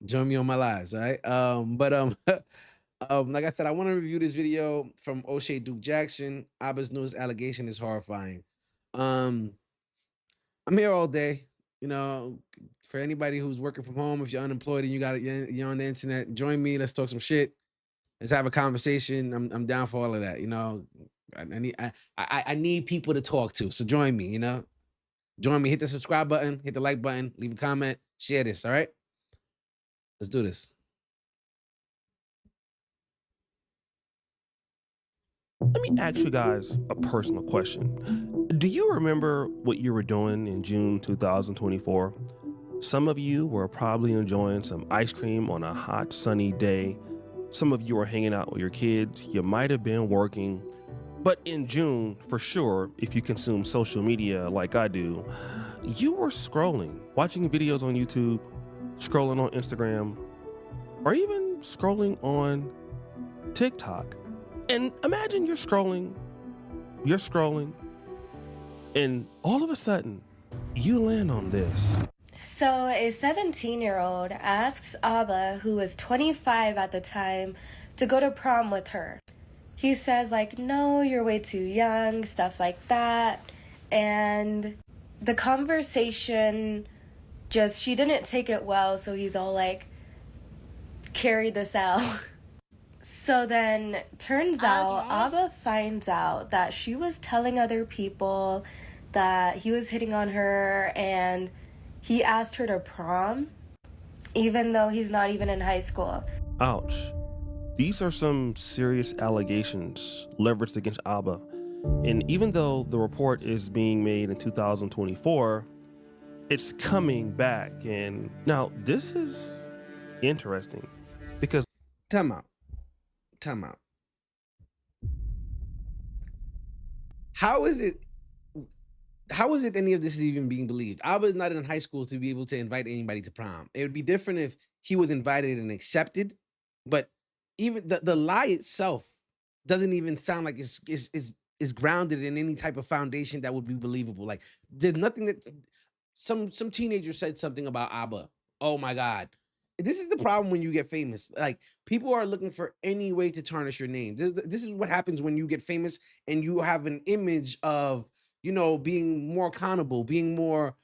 Join me on my lives, all right? Like I said, I want to review this video from O'Shea Duke Jackson. Aba's newest allegation is horrifying. Um, I'm here all day. You know, for anybody who's working from home, if you're unemployed and you're on the internet, join me. Let's talk some shit. Let's have a conversation. I'm down for all of that. You know, I need people to talk to. So join me. You know, join me. Hit the subscribe button. Hit the like button. Leave a comment. Share this. All right. Let's do this. Let me ask you guys a personal question. Do you remember what you were doing in June 2024? Some of you were probably enjoying some ice cream on a hot, sunny day. Some of you were hanging out with your kids. You might have been working. But in June, for sure, if you consume social media like I do, you were scrolling, watching videos on YouTube, scrolling on Instagram, or even scrolling on TikTok. And imagine you're scrolling, and all of a sudden, you land on this. So, a 17-year-old asks Aba, who was 25 at the time, to go to prom with her. He says, like, no, you're way too young, stuff like that. And the conversation she didn't take it well, so he's all like, carry this out. So then, turns out, Aba finds out that she was telling other people that he was hitting on her, and he asked her to prom, even though he's not even in high school. Ouch. These are some serious allegations leveraged against Aba. And even though the report is being made in 2024, it's coming back. And now this is interesting because Time out. Time out. How is it? How is it any of this is even being believed? Aba is not in high school to be able to invite anybody to prom. It would be different if he was invited and accepted, but even the lie itself doesn't even sound like is grounded in any type of foundation that would be believable. Like there's nothing that some teenager said something about Aba. Oh my god. This is the problem when you get famous. Like people are looking for any way to tarnish your name. This is what happens when you get famous and you have an image of, you know, being more accountable, being more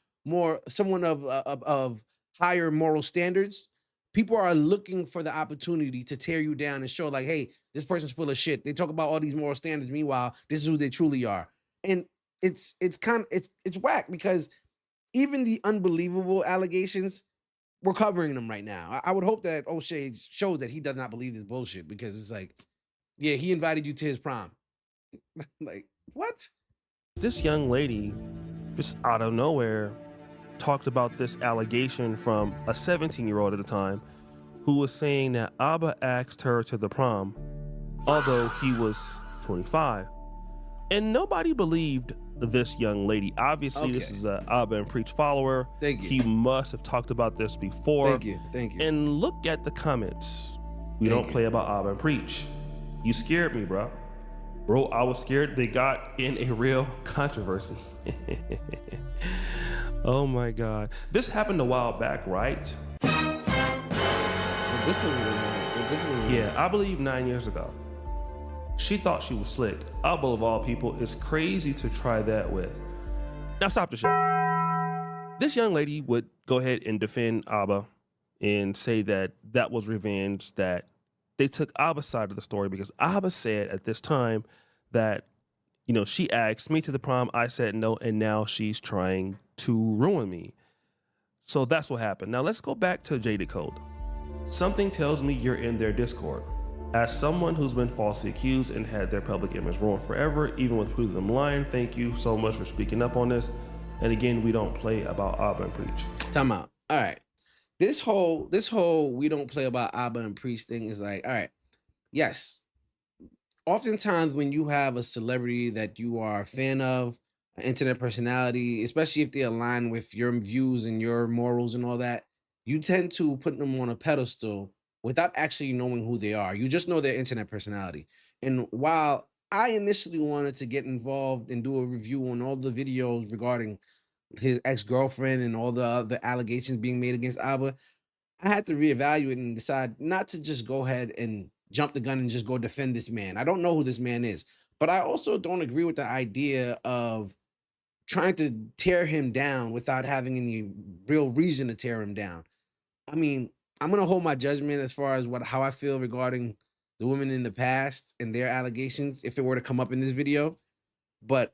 someone of higher moral standards. People are looking for the opportunity to tear you down and show like, hey, this person's full of shit. They talk about all these moral standards. Meanwhile, this is who they truly are. And it's whack because even the unbelievable allegations, we're covering them right now. I would hope that O'Shea shows that he does not believe this bullshit because it's like, yeah, he invited you to his prom. Like, what? this young lady just out of nowhere talked about this allegation from a 17-year-old at the time who was saying that Aba asked her to the prom, although he was 25. And nobody believed this young lady. Obviously, this is a Aba and Preach follower. Thank you. He must have talked about this before. Thank you. Thank you. And look at the comments. We Thank don't you. play about Aba and Preach. You scared me, bro. Bro, I was scared they got in a real controversy. Oh my God. This happened a while back, right? Yeah, I believe 9 years ago. She thought she was slick. Aba of all people is crazy to try that with. Now stop the show. This young lady would go ahead and defend Aba and say that that was revenge, that they took Aba's side of the story because Aba said at this time that, you know, she asked me to the prom, I said no, and now she's trying to ruin me. So that's what happened. Now let's go back to Jaded Code. Something tells me you're in their Discord. As someone who's been falsely accused and had their public image ruined forever, even with proof them lying, thank you so much for speaking up on this. And again, we don't play about Aba and Preach. Time out. All right. This whole we don't play about Aba and Preach thing is like, all right, yes. Oftentimes when you have a celebrity that you are a fan of, an internet personality, especially if they align with your views and your morals and all that, you tend to put them on a pedestal without actually knowing who they are. You just know their internet personality. And while I initially wanted to get involved and do a review on all the videos regarding his ex-girlfriend and all the allegations being made against Aba, I had to reevaluate and decide not to just go ahead and jump the gun and just go defend this man. I don't know who this man is, but I also don't agree with the idea of trying to tear him down without having any real reason to tear him down. I mean, I'm gonna hold my judgment as far as how I feel regarding the women in the past and their allegations if it were to come up in this video. But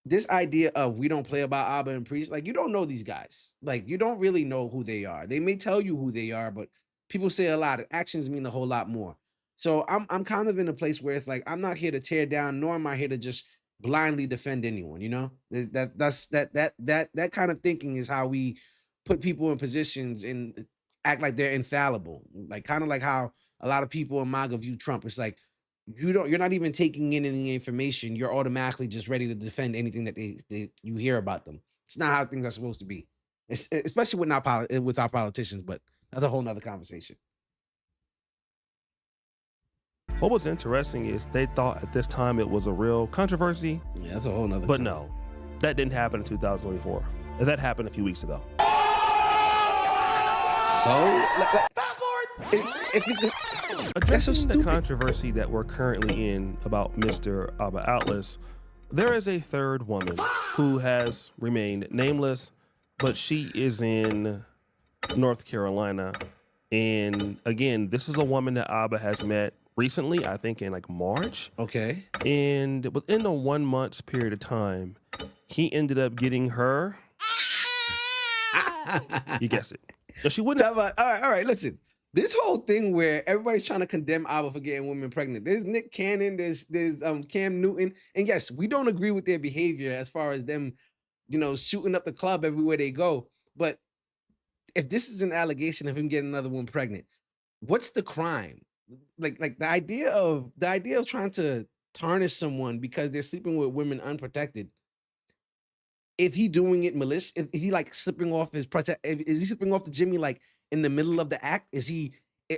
this idea of we don't play about Abba and Priest, like you don't know these guys. Like you don't really know who they are. They may tell you who they are, but people say a lot. Actions mean a whole lot more. So I'm kind of in a place where it's like I'm not here to tear down, nor am I here to just blindly defend anyone. You know, that kind of thinking is how we put people in positions and act like they're infallible. Like kind of like how a lot of people in MAGA view Trump. It's like you're not even taking in any information. You're automatically just ready to defend anything that you hear about them. It's not how things are supposed to be, especially with our politicians. But that's a whole nother conversation. What was interesting is they thought at this time it was a real controversy. Yeah, that's a whole nother. But no, that didn't happen in 2024. That happened a few weeks ago. So fast forward. Addressing the controversy that we're currently in about Mr. Aba Outless, there is a third woman who has remained nameless, but she is in North Carolina. And again, this is a woman that Aba has met recently, I think in like March. Okay. And within a 1 month period of time, he ended up getting her. You guessed it. So she wouldn't. All right. Listen, this whole thing where everybody's trying to condemn Aba for getting women pregnant. There's Nick Cannon. There's Cam Newton. And yes, we don't agree with their behavior as far as them, shooting up the club everywhere they go. But if this is an allegation of him getting another woman pregnant, what's the crime? Like the idea of trying to tarnish someone because they're sleeping with women unprotected. If he doing it malicious, if he like slipping off is he slipping off the Jimmy like in the middle of the act?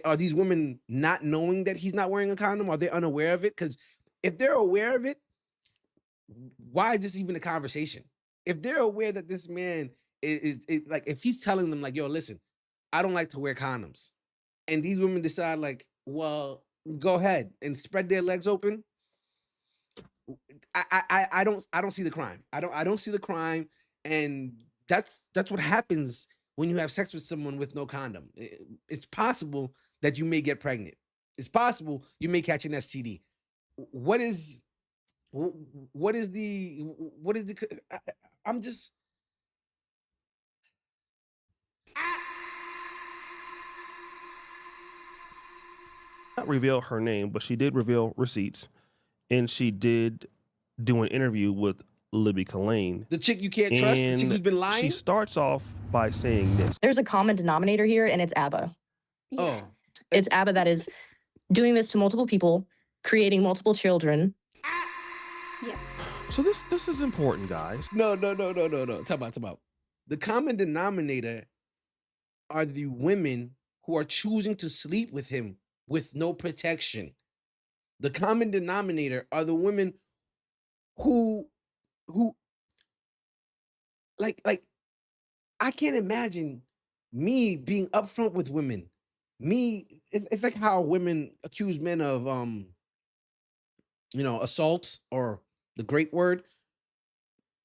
Are these women not knowing that he's not wearing a condom? Are they unaware of it? Because if they're aware of it, why is this even a conversation? If they're aware that this man is like, if he's telling them like, yo, listen, I don't like to wear condoms, and these women decide like, well, go ahead and spread their legs open. I don't see the crime. I don't see the crime, and that's what happens when you have sex with someone with no condom. It's possible that you may get pregnant. It's possible you may catch an STD. I'm just. Not reveal her name, but she did reveal receipts, and she did do an interview with Libby Kalane. The chick you can't trust, the chick who's been lying? She starts off by saying this. There's a common denominator here, and it's Aba. Yeah. Oh. It's Aba that is doing this to multiple people, creating multiple children. Yeah. So this is important, guys. No. Talk about. The common denominator are the women who are choosing to sleep with him with no protection. The common denominator are the women who like I can't imagine me being upfront with women. It's like how women accuse men of assault or the great word,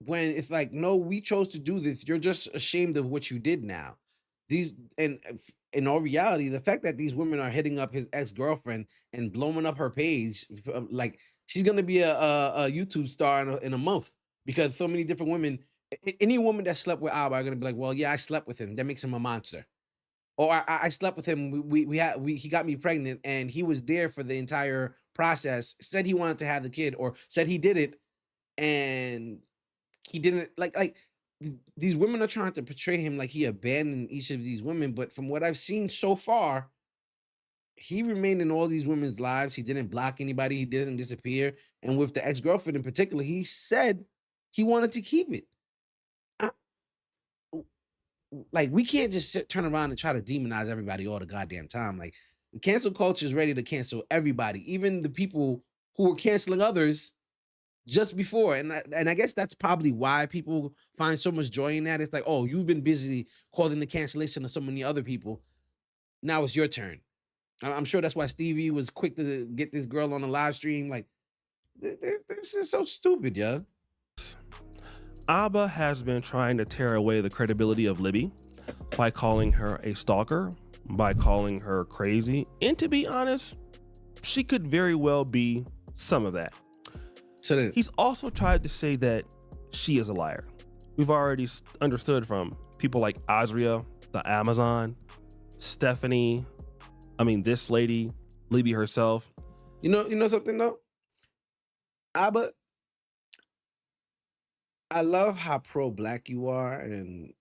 when it's like, no, we chose to do this. You're just ashamed of what you did now. And in all reality, the fact that these women are hitting up his ex-girlfriend and blowing up her page, like she's gonna be a YouTube star in a month, because so many different women, any woman that slept with Aba are gonna be like, well, yeah, I slept with him. That makes him a monster. Or I slept with him. He got me pregnant, and he was there for the entire process. Said he wanted to have the kid, or said he did it, and he didn't. Like these women are trying to portray him like he abandoned each of these women, but from what I've seen so far, he remained in all these women's lives. He didn't block anybody. He didn't disappear. And with the ex-girlfriend in particular, he said he wanted to keep it. Like, we can't just turn around and try to demonize everybody all the goddamn time. Like, the cancel culture is ready to cancel everybody, even the people who are canceling others. just before, and I guess that's probably why people find so much joy in that. It's like, oh, you've been busy causing the cancellation of so many other people. Now it's your turn. I'm sure that's why Stevie was quick to get this girl on the live stream. Like, this is so stupid, yeah. Aba has been trying to tear away the credibility of Libby by calling her a stalker, by calling her crazy, and to be honest, she could very well be some of that. So then, he's also tried to say that she is a liar. We've already understood from people like Azria, the Amazon, Stephanie, this lady, Libby herself. You know something though? Aba, I love how pro-black you are, and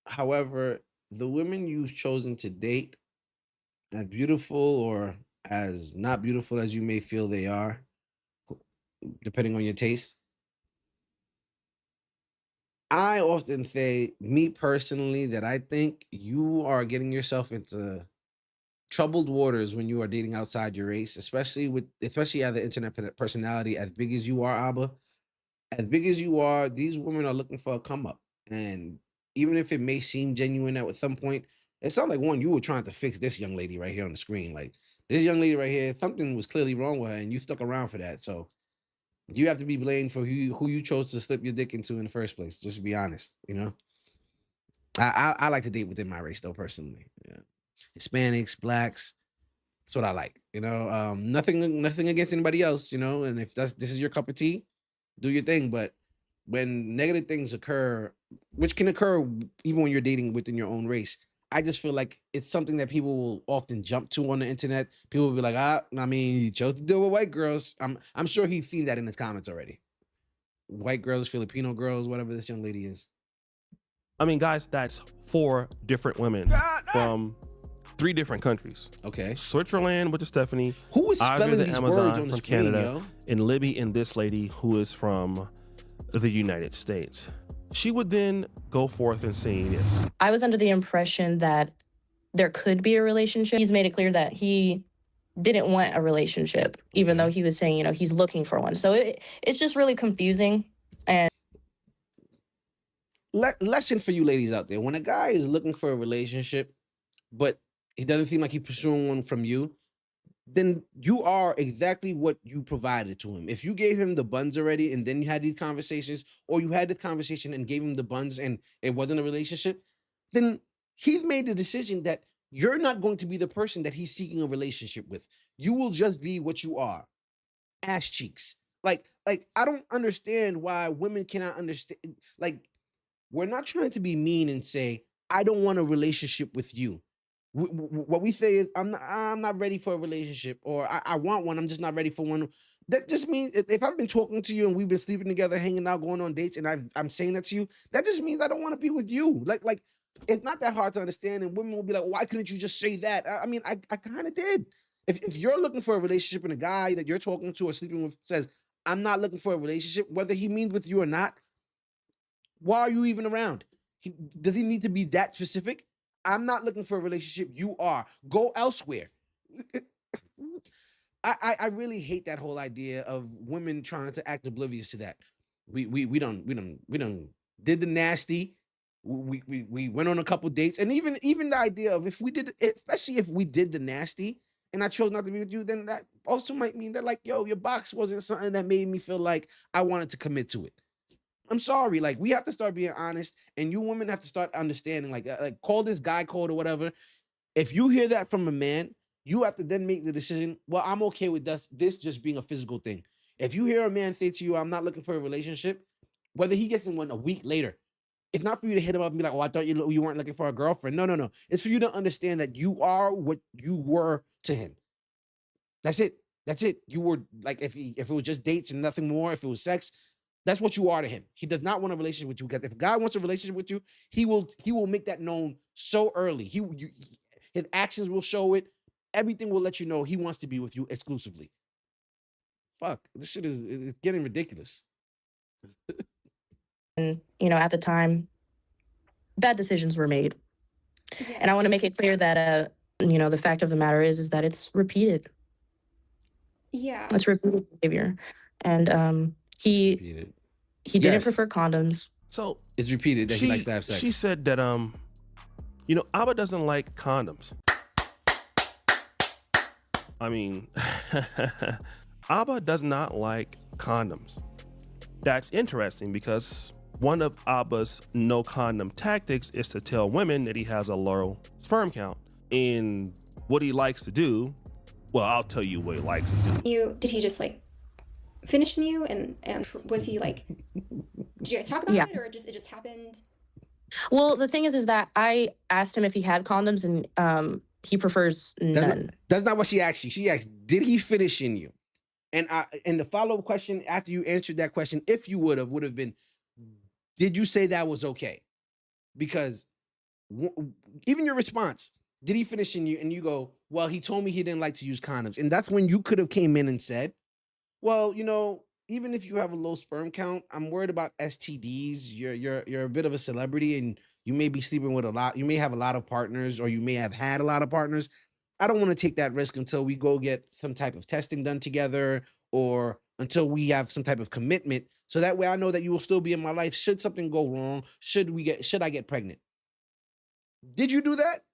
however, the women you've chosen to date, as beautiful or as not beautiful as you may feel they are, depending on your taste, I often say, me personally, that I think you are getting yourself into troubled waters when you are dating outside your race, especially as an internet personality as big as you are, Abba. As big as you are, these women are looking for a come up. And even if it may seem genuine at some point, it sounds like one, you were trying to fix this young lady right here on the screen. Like this young lady right here, something was clearly wrong with her, and you stuck around for that. So you have to be blamed for who you chose to slip your dick into in the first place. Just to be honest, you know. I like to date within my race though, personally. Yeah. Hispanics, blacks. That's what I like. You know, nothing against anybody else. You know, and if this is your cup of tea, do your thing. But when negative things occur, which can occur even when you're dating within your own race, I just feel like it's something that people will often jump to on the internet. People will be like, you chose to deal with white girls. I'm sure he's seen that in his comments already. White girls, Filipino girls, whatever this young lady is. Guys, that's 4 different women from 3 different countries. Okay. Switzerland, which is Stephanie. Who is spelling the these Amazon words on the from screen, Canada, yo? and Libby and this lady who is from the United States. She would then go forth and say this. I was under the impression that there could be a relationship. He's made it clear that he didn't want a relationship, even though he was saying, he's looking for one. So it's just really confusing. And lesson for you ladies out there: when a guy is looking for a relationship, but he doesn't seem like he's pursuing one from you, then you are exactly what you provided to him. If you gave him the buns already and then you had these conversations, or you had this conversation and gave him the buns and it wasn't a relationship, then he's made the decision that you're not going to be the person that he's seeking a relationship with. You will just be what you are. Ass cheeks. Like I don't understand why women cannot understand. Like, we're not trying to be mean and say, I don't want a relationship with you. What we say is, I'm not ready for a relationship, or I want one, I'm just not ready for one. That just means if I've been talking to you and we've been sleeping together, hanging out, going on dates, and I'm saying that to you, that just means I don't want to be with you. Like it's not that hard to understand, and women will be like, why couldn't you just say that? I kind of did. If you're looking for a relationship and a guy that you're talking to or sleeping with says, I'm not looking for a relationship, whether he means with you or not, why are you even around? Does he need to be that specific? I'm not looking for a relationship. You are. Go elsewhere. I really hate that whole idea of women trying to act oblivious to that. We don't did the nasty. We went on a couple dates, and even the idea of if we did, especially if we did the nasty, and I chose not to be with you, then that also might mean that, like, yo, your box wasn't something that made me feel like I wanted to commit to it. I'm sorry. Like, we have to start being honest, and you women have to start understanding. Like call this guy code or whatever. If you hear that from a man, you have to then make the decision. Well, I'm okay with this just being a physical thing. If you hear a man say to you, I'm not looking for a relationship, whether he gets in one a week later, it's not for you to hit him up and be like, oh, I thought you weren't looking for a girlfriend. No. It's for you to understand that you are what you were to him. That's it. You were like, if it was just dates and nothing more, if it was sex, that's what you are to him. He does not want a relationship with you. Because if a guy wants a relationship with you, he will make that known so early. His actions will show it. Everything will let you know he wants to be with you exclusively. Fuck, this shit is getting ridiculous. And at the time, bad decisions were made. And I want to make it clear that the fact of the matter is that it's repeated. Yeah. It's repeated behavior. And He Repeated. didn't Yes. prefer condoms. So It's repeated that he likes to have sex. She said that Aba doesn't like condoms. I mean, Aba does not like condoms. That's interesting because one of Aba's no condom tactics is to tell women that he has a low sperm count. And what he likes to do, well, I'll tell you what he likes to do. Did he just like finish in you, and was he like, did you guys talk about it, or it just happened? Well, the thing is that I asked him if he had condoms, and he prefers none. That's not what she asked you. She asked, did he finish in you? And the follow-up question after you answered that question, if you would have been, did you say that was okay? Because even your response, did he finish in you? And you go, well, he told me he didn't like to use condoms. And that's when you could have came in and said, well, even if you have a low sperm count, I'm worried about STDs. You're a bit of a celebrity, and you may be sleeping with a lot. You may have a lot of partners, or you may have had a lot of partners. I don't want to take that risk until we go get some type of testing done together, or until we have some type of commitment. So that way I know that you will still be in my life should something go wrong, should I get pregnant. Did you do that?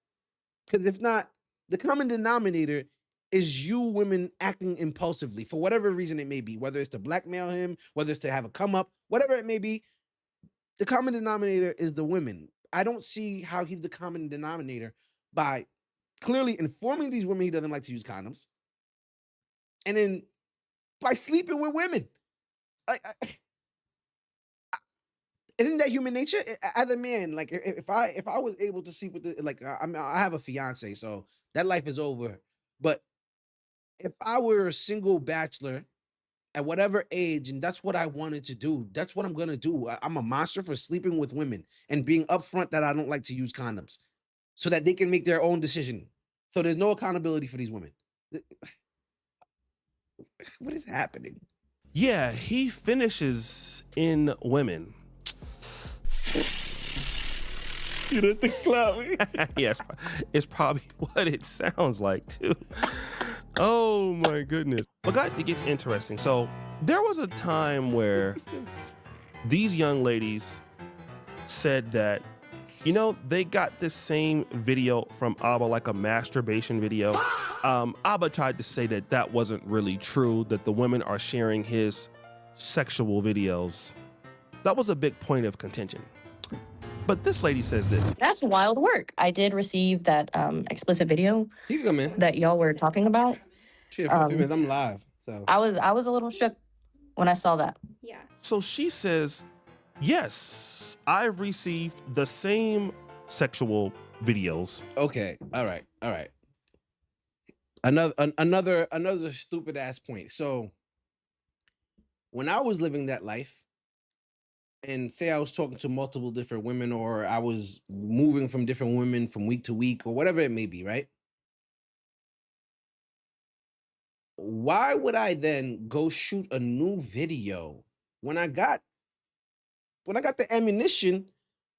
Because if not, the common denominator is you women acting impulsively for whatever reason it may be, whether it's to blackmail him, whether it's to have a come up, whatever it may be. The common denominator is the women. I don't see how he's the common denominator by clearly informing these women he doesn't like to use condoms, and then by sleeping with women. Isn't that human nature? As a man, like if I was able to sleep with I have a fiance, so that life is over. But if I were a single bachelor at whatever age, and that's what I wanted to do, that's what I'm gonna do. I'm a monster for sleeping with women and being upfront that I don't like to use condoms, so that they can make their own decision. So there's no accountability for these women. What is happening? Yeah, he finishes in women. You don't think cloudy? Yes, it's probably what it sounds like too. Oh my goodness. But guys, it gets interesting. So there was a time where these young ladies said that, they got this same video from Aba, like a masturbation video. Aba tried to say that that wasn't really true, that the women are sharing his sexual videos. That was a big point of contention. But this lady says this. That's wild work. I did receive that explicit video that y'all were talking about. I'm live, so I was a little shook when I saw that. Yeah. So she says, yes, I've received the same sexual videos. Okay, all right. Another stupid ass point. So when I was living that life, and say I was talking to multiple different women, or I was moving from different women from week to week, or whatever it may be, right? Why would I then go shoot a new video when I got the ammunition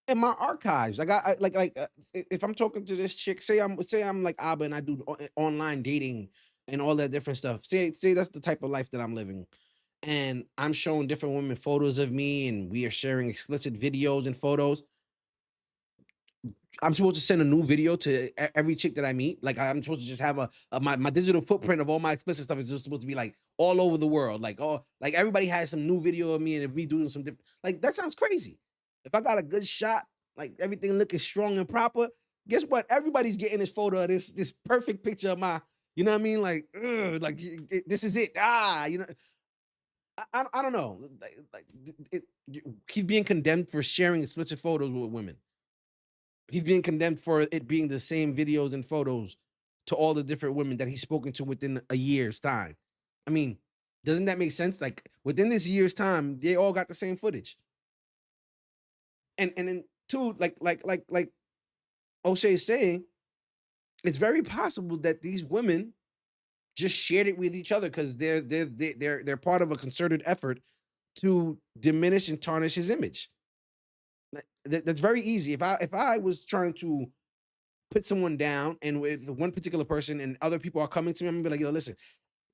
in my archives? If I'm talking to this chick, say I'm like Aba and I do online dating and all that different stuff. Say that's the type of life that I'm living. And I'm showing different women photos of me, and we are sharing explicit videos and photos. I'm supposed to send a new video to every chick that I meet. Like I'm supposed to just have my digital footprint of all my explicit stuff is just supposed to be like all over the world. Like everybody has some new video of me and me doing some different. Like that sounds crazy. If I got a good shot, like everything looking strong and proper, guess what? Everybody's getting this photo of this perfect picture of my. You know what I mean? Like this is it. I don't know. He's being condemned for sharing explicit photos with women. He's being condemned for it being the same videos and photos to all the different women that he's spoken to within a year's time. I mean, doesn't that make sense? Like within this year's time, they all got the same footage. And then two, like O'Shea is saying, it's very possible that these women just shared it with each other because they're part of a concerted effort to diminish and tarnish his image. That's very easy. If I was trying to put someone down and with one particular person and other people are coming to me, I'm gonna be like, yo, listen,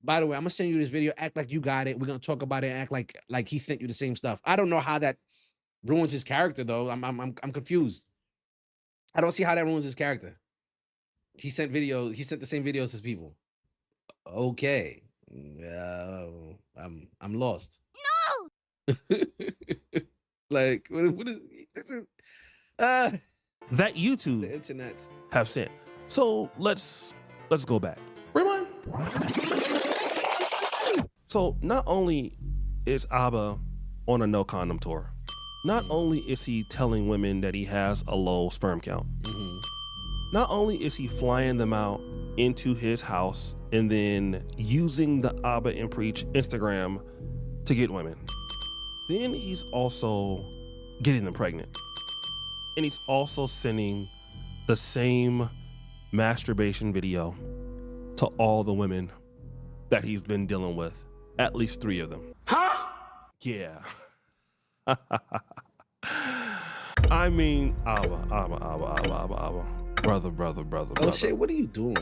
by the way, I'm gonna send you this video. Act like you got it. We're gonna talk about it. And act like he sent you the same stuff. I don't know how that ruins his character though. I'm confused. I don't see how that ruins his character. He sent the same videos as people. Okay. I'm lost. No. Like what is this is that YouTube the internet have sent. So let's go back. Rewind. So not only is Aba on a no condom tour, not only is he telling women that he has a low sperm count, not only is he flying them out into his house and then using the Aba and Preach Instagram to get women, then he's also getting them pregnant. And he's also sending the same masturbation video to all the women that he's been dealing with, at least 3 of them. Huh? Yeah. I mean, Aba. Brother. Oh shit, what are you doing?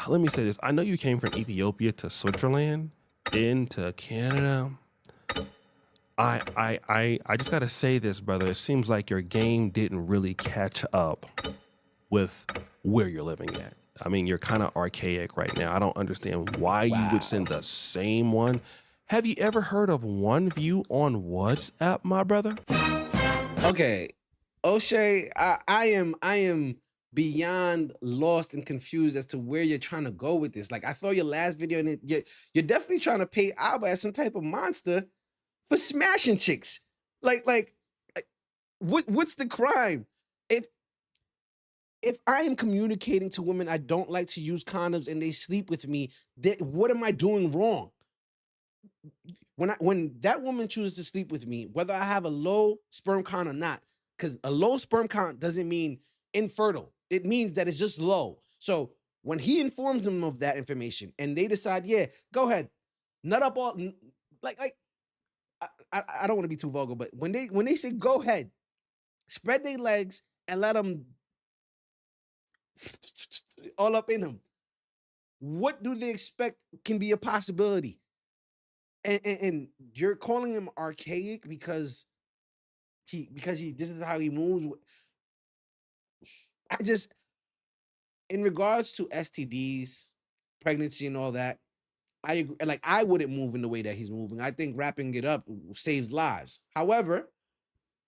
Let me say this. I know you came from Ethiopia to Switzerland, into Canada. I just gotta say this, brother. It seems like your game didn't really catch up with where you're living at. I mean, you're kind of archaic right now. I don't understand why you would send the same one. Have you ever heard of one view on WhatsApp, my brother? Okay, O'Shea, I am beyond lost and confused as to where you're trying to go with this. Like, I saw your last video, and you're definitely trying to paint Aba as some type of monster for smashing chicks. Like what's the crime? If I am communicating to women I don't like to use condoms and they sleep with me, what am I doing wrong? When that woman chooses to sleep with me, whether I have a low sperm count or not, because a low sperm count doesn't mean infertile. It means that it's just low. So when he informs them of that information and they decide, yeah, go ahead, nut up all, like I don't want to be too vulgar, but when they say go ahead, spread their legs and let them all up in them, what do they expect can be a possibility? And you're calling him archaic because he this is how he moves. I just, in regards to STDs, pregnancy and all that, I agree. Like, I wouldn't move in the way that he's moving. I think wrapping it up saves lives. However,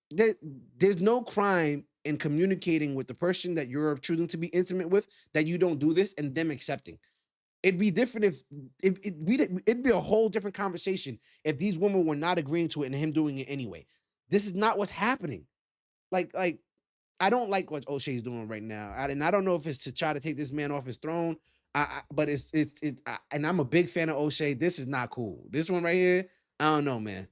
there's no crime in communicating with the person that you're choosing to be intimate with that you don't do this and them accepting. It'd be different if it'd be a whole different conversation if these women were not agreeing to it and him doing it anyway. This is not what's happening. Like I don't like what O'Shea's doing right now, and I don't know if it's to try to take this man off his throne. But and I'm a big fan of O'Shea. This is not cool. This one right here, I don't know, man.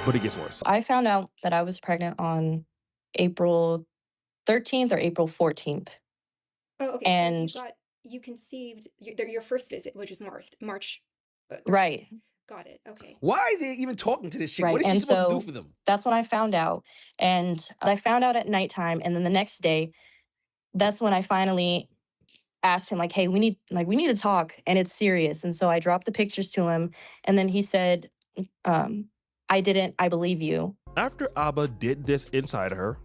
But it gets worse. I found out that I was pregnant on April 13th or April 14th. Oh, okay. And you conceived your first visit, which was March. Right. Got it. Okay. Why are they even talking to this chick? Right. What is she And supposed to do so for them? that's when I found out. And I found out at nighttime. And then the next day, that's when I finally asked him, like, hey, we need to talk, and it's serious. And so I dropped the pictures to him. And then he said, I believe you. After Aba did this inside of her,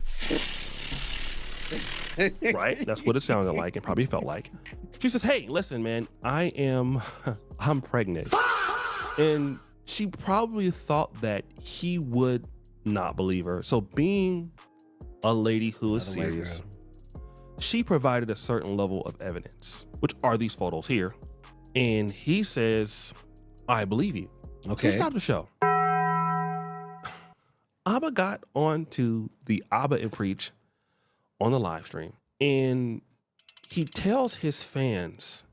right? That's what it sounded like and probably felt like. She says, hey, listen, man, I'm pregnant. And she probably thought that he would not believe her. So being a lady who is serious, she provided a certain level of evidence, which are these photos here. And he says, I believe you. Okay. So stop the show. Aba got onto the Aba and Preach on the live stream, and he tells his fans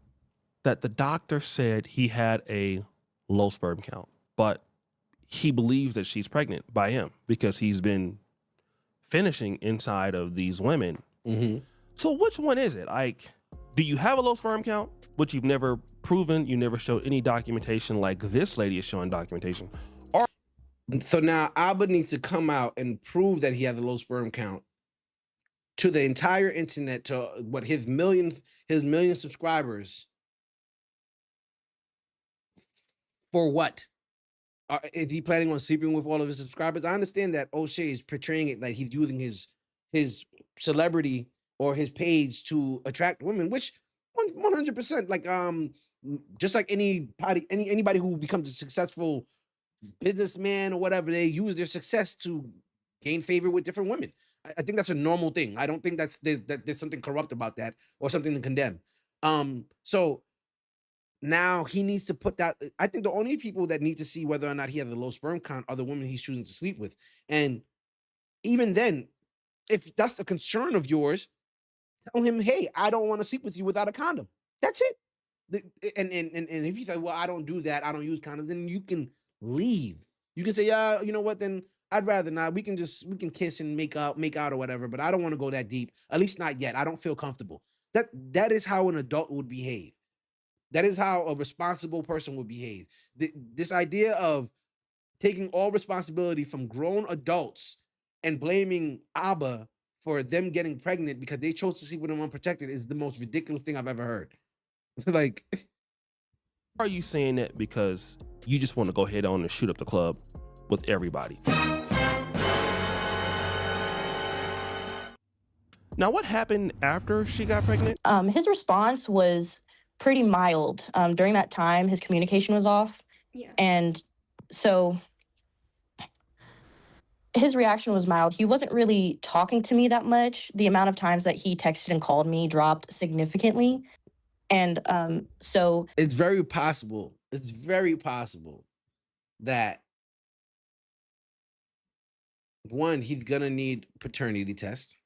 that the doctor said he had a low sperm count, but he believes that she's pregnant by him because he's been finishing inside of these women. Mm-hmm. So which one is it? Like, do you have a low sperm count, which you've never proven? You never showed any documentation like this lady is showing documentation. Or so now Aba needs to come out and prove that he has a low sperm count to the entire internet, to what his million subscribers, For what? Is he planning on sleeping with all of his subscribers? I understand that O'Shea is portraying it like he's using his celebrity or his page to attract women, which 100%, like just like anybody who becomes a successful businessman or whatever, they use their success to gain favor with different women. I think that's a normal thing. I don't think that there's something corrupt about that or something to condemn. So now he needs to put that. I think the only people that need to see whether or not he has a low sperm count are the women he's choosing to sleep with. And even then, if that's a concern of yours, tell him, hey, I don't want to sleep with you without a condom. That's it. And if you say, well, I don't do that, I don't use condoms, then you can leave. You can say, yeah, you know what, then I'd rather not. We can kiss and make out or whatever, but I don't want to go that deep. At least not yet. I don't feel comfortable. That is how an adult would behave. That is how a responsible person would behave. This idea of taking all responsibility from grown adults and blaming Aba for them getting pregnant because they chose to sleep with him unprotected is the most ridiculous thing I've ever heard. Like, are you saying that because you just want to go head on and shoot up the club with everybody? Now, what happened after she got pregnant? His response was pretty mild. During that time, his communication was off. Yeah. And so his reaction was mild. He wasn't really talking to me that much. The amount of times that he texted and called me dropped significantly. And so it's very possible. It's very possible that one, he's gonna need paternity test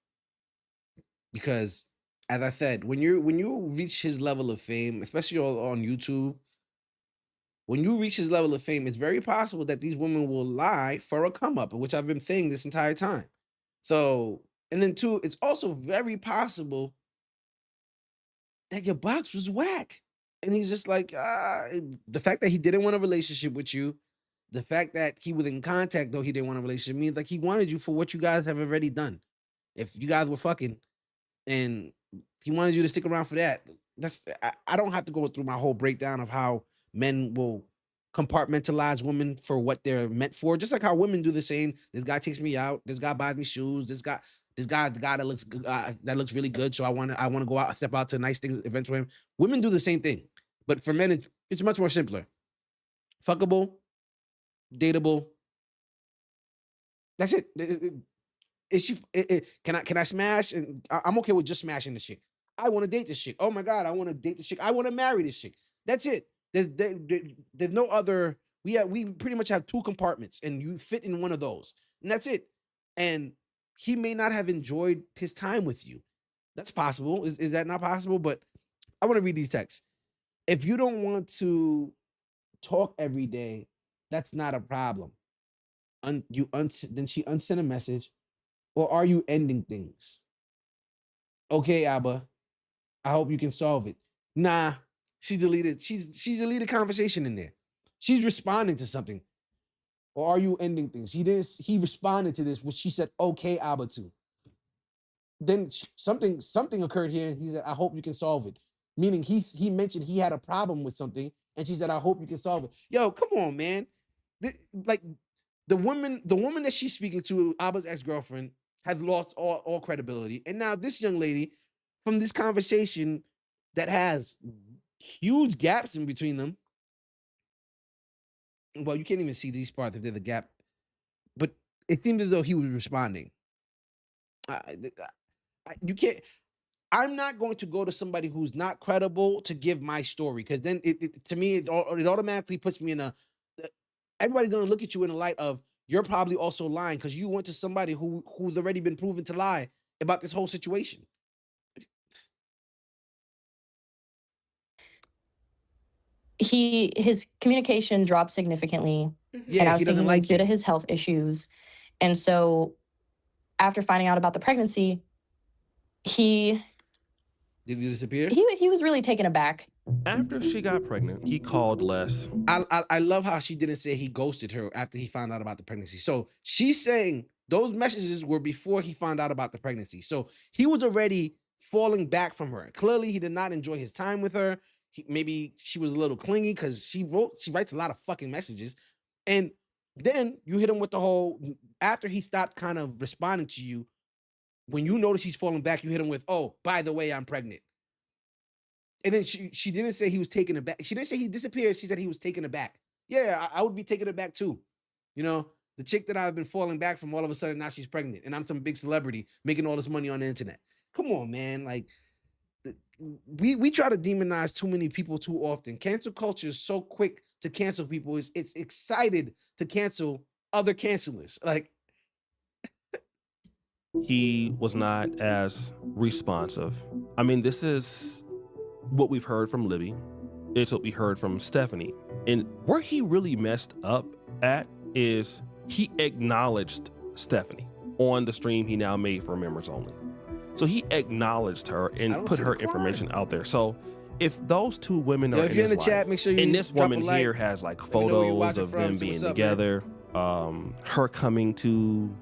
because, as I said, when you reach his level of fame, especially on YouTube, when you reach his level of fame, it's very possible that these women will lie for a come up, which I've been saying this entire time. So, and then two, it's also very possible that your box was whack. And he's just like, the fact that he didn't want a relationship with you, the fact that he was in contact, though he didn't want a relationship, means like he wanted you for what you guys have already done. If you guys were fucking and he wanted you to stick around for that, I don't have to go through my whole breakdown of how men will compartmentalize women for what they're meant for. Just like how women do the same. This guy takes me out. This guy buys me shoes. This guy that looks good, that looks really good. So I want to go out, step out to nice things, events with him. Women do the same thing, but for men, it's much more simpler. Fuckable, dateable. That's it. Is she? Can I smash? And I'm okay with just smashing this chick. I want to date this chick. Oh my god, I want to date this chick. I want to marry this chick. That's it. There's no other. We pretty much have two compartments, and you fit in one of those, and that's it. And he may not have enjoyed his time with you. That's possible. Is that not possible? But I want to read these texts. If you don't want to talk every day, that's not a problem. Then she unsent a message. Or are you ending things? Okay, Aba. I hope you can solve it. Nah, she deleted. She's deleted conversation in there. She's responding to something. Or are you ending things? He responded to this, which she said, okay, Aba to. Then something occurred here. And he said, I hope you can solve it. Meaning he mentioned he had a problem with something, and she said, I hope you can solve it. Yo, come on, man. The woman that she's speaking to, Aba's ex-girlfriend, has lost all credibility. And now this young lady, from this conversation that has huge gaps in between them. Well, you can't even see these parts if there's a gap. But it seemed as though he was responding. You can't. I'm not going to go to somebody who's not credible to give my story, because then to me it automatically puts me in everybody's going to look at you in the light of you're probably also lying because you went to somebody who's already been proven to lie about this whole situation. His communication dropped significantly. Yeah, and I was he doesn't thinking like it's due you. to his health issues. And so after finding out about the pregnancy, Did he disappear? He was really taken aback. After she got pregnant, he called less. I love how she didn't say he ghosted her after he found out about the pregnancy. So she's saying those messages were before he found out about the pregnancy. So he was already falling back from her. Clearly, he did not enjoy his time with her. maybe she was a little clingy because she writes a lot of fucking messages. And then you hit him with the whole, after he stopped kind of responding to you, when you notice he's falling back, you hit him with, oh, by the way, I'm pregnant. And then she didn't say he was taken aback. She didn't say he disappeared. She said he was taken aback. Yeah, I would be taken aback too. You know, the chick that I've been falling back from, all of a sudden now she's pregnant, and I'm some big celebrity making all this money on the internet. Come on, man. Like, we try to demonize too many people too often. Cancel culture is so quick to cancel people. It's excited to cancel other cancelers. Like, he was not as responsive. I mean, this is what we've heard from Libby. It's what we heard from Stephanie. And where he really messed up at is he acknowledged Stephanie on the stream he now made for members only. So he acknowledged her and put her information out there. So if those two women are if you're in the chat, make sure you and this woman here has like photos of them being together, her coming to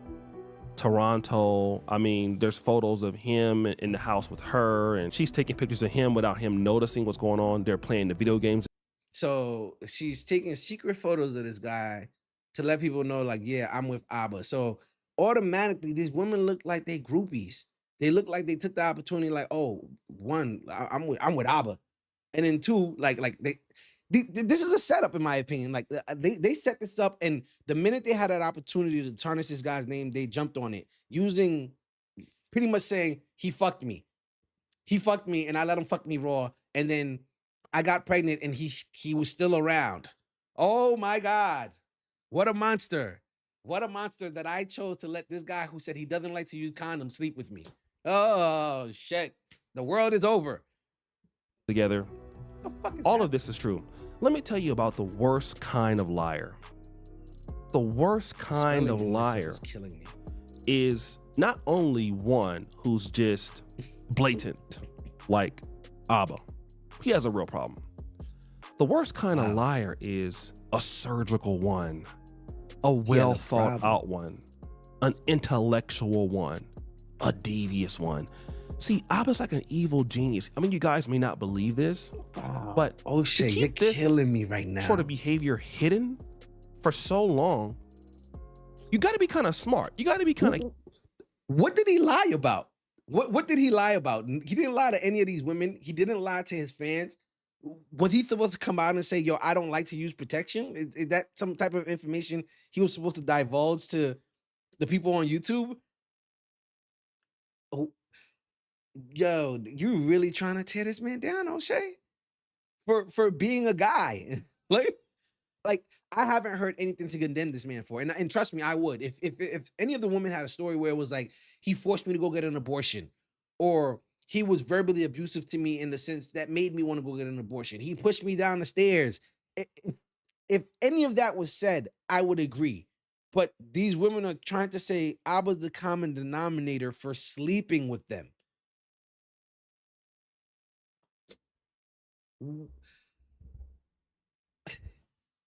Toronto. I mean, there's photos of him in the house with her, and she's taking pictures of him without him noticing what's going on. They're playing the video games. So she's taking secret photos of this guy to let people know, like, yeah, I'm with Aba. So automatically, these women look like they groupies. They look like they took the opportunity, like, oh, one, I'm with Aba, and then two, like this is a setup, in my opinion. Like, they set this up, and the minute they had that opportunity to tarnish this guy's name, they jumped on it, using pretty much saying he fucked me, and I let him fuck me raw, and then I got pregnant, and he was still around. Oh my God, what a monster! What a monster that I chose to let this guy who said he doesn't like to use condoms sleep with me. Oh shit, the world is over. Together. All of this is true. Let me tell you about the worst kind of liar. The worst kind of liar is not only one who's just blatant, like Aba. He has a real problem. The worst kind of liar is a surgical one, a well thought out one, an intellectual one, a devious one. See, Aba's like an evil genius. I mean, you guys may not believe this, but shit, you're killing me right now. Sort of behavior hidden for so long, you got to be kind of smart. You got to be kind of. What did he lie about? What did he lie about? He didn't lie to any of these women. He didn't lie to his fans. Was he supposed to come out and say, yo, I don't like to use protection? Is that some type of information he was supposed to divulge to the people on YouTube? Oh, yo, you really trying to tear this man down, O'Shea? For being a guy. like I haven't heard anything to condemn this man for. And trust me, I would. If any of the women had a story where it was like, he forced me to go get an abortion, or he was verbally abusive to me in the sense that made me want to go get an abortion, he pushed me down the stairs. If any of that was said, I would agree. But these women are trying to say Aba's the common denominator for sleeping with them.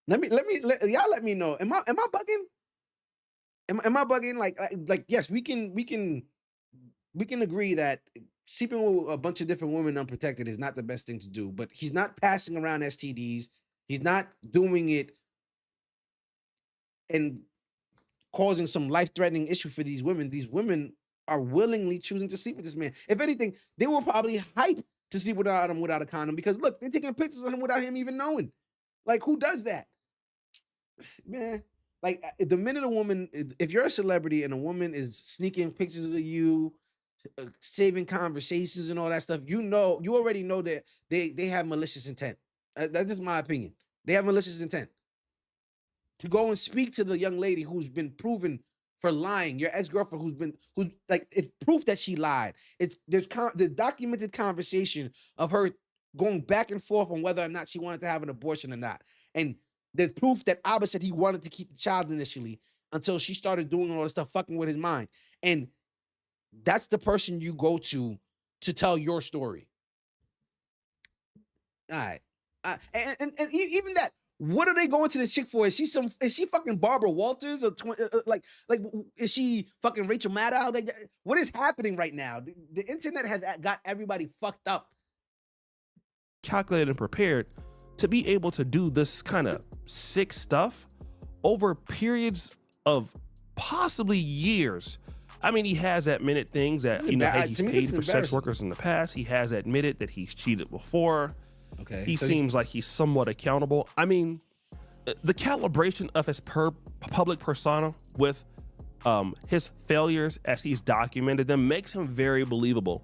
Let me know. Am I bugging? Am I bugging? Like yes, we can agree that sleeping with a bunch of different women unprotected is not the best thing to do, but he's not passing around STDs. He's not doing it and causing some life-threatening issue for these women. These women are willingly choosing to sleep with this man. If anything, they were probably hyped to sleep without him without a condom, because look, they're taking pictures of him without him even knowing. Like, who does that? Man, like, the minute a woman, if you're a celebrity and a woman is sneaking pictures of you, saving conversations and all that stuff, you already know that they have malicious intent. That's just my opinion. They have malicious intent to go and speak to the young lady who's been proven for lying, your ex-girlfriend who's like, it's proof that she lied. There's the documented conversation of her going back and forth on whether or not she wanted to have an abortion or not. And there's proof that Aba said he wanted to keep the child initially until she started doing all this stuff, fucking with his mind. And that's the person you go to tell your story. All right. And even that, what are they going to this chick for? Is she fucking Barbara Walters or like is she fucking Rachel Maddow? Like, what is happening right now? The internet has got everybody fucked up. calculated and prepared to be able to do this kind of sick stuff over periods of possibly years. I mean, he has admitted things that, hey, he's paid for sex workers in the past. He has admitted that he's cheated before. Okay. He seems like he's somewhat accountable. I mean, the calibration of his public persona with his failures as he's documented them makes him very believable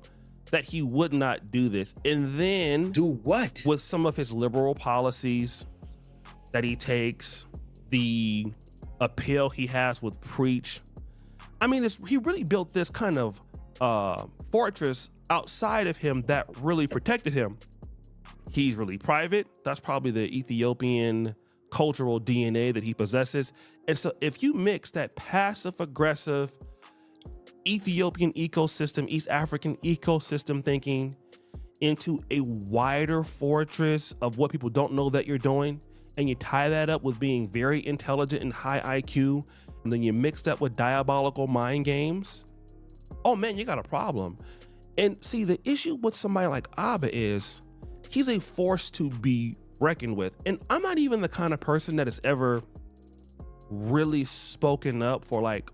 that he would not do this. And then do what? With some of his liberal policies that he takes, the appeal he has with Preach. I mean, he really built this kind of fortress outside of him that really protected him. He's really private. That's probably the Ethiopian cultural DNA that he possesses. And so if you mix that passive aggressive Ethiopian ecosystem, East African ecosystem thinking into a wider fortress of what people don't know that you're doing, and you tie that up with being very intelligent and high IQ, and then you mix that with diabolical mind games, oh man, you got a problem. And see, the issue with somebody like Aba is he's a force to be reckoned with. And I'm not even the kind of person that has ever really spoken up for like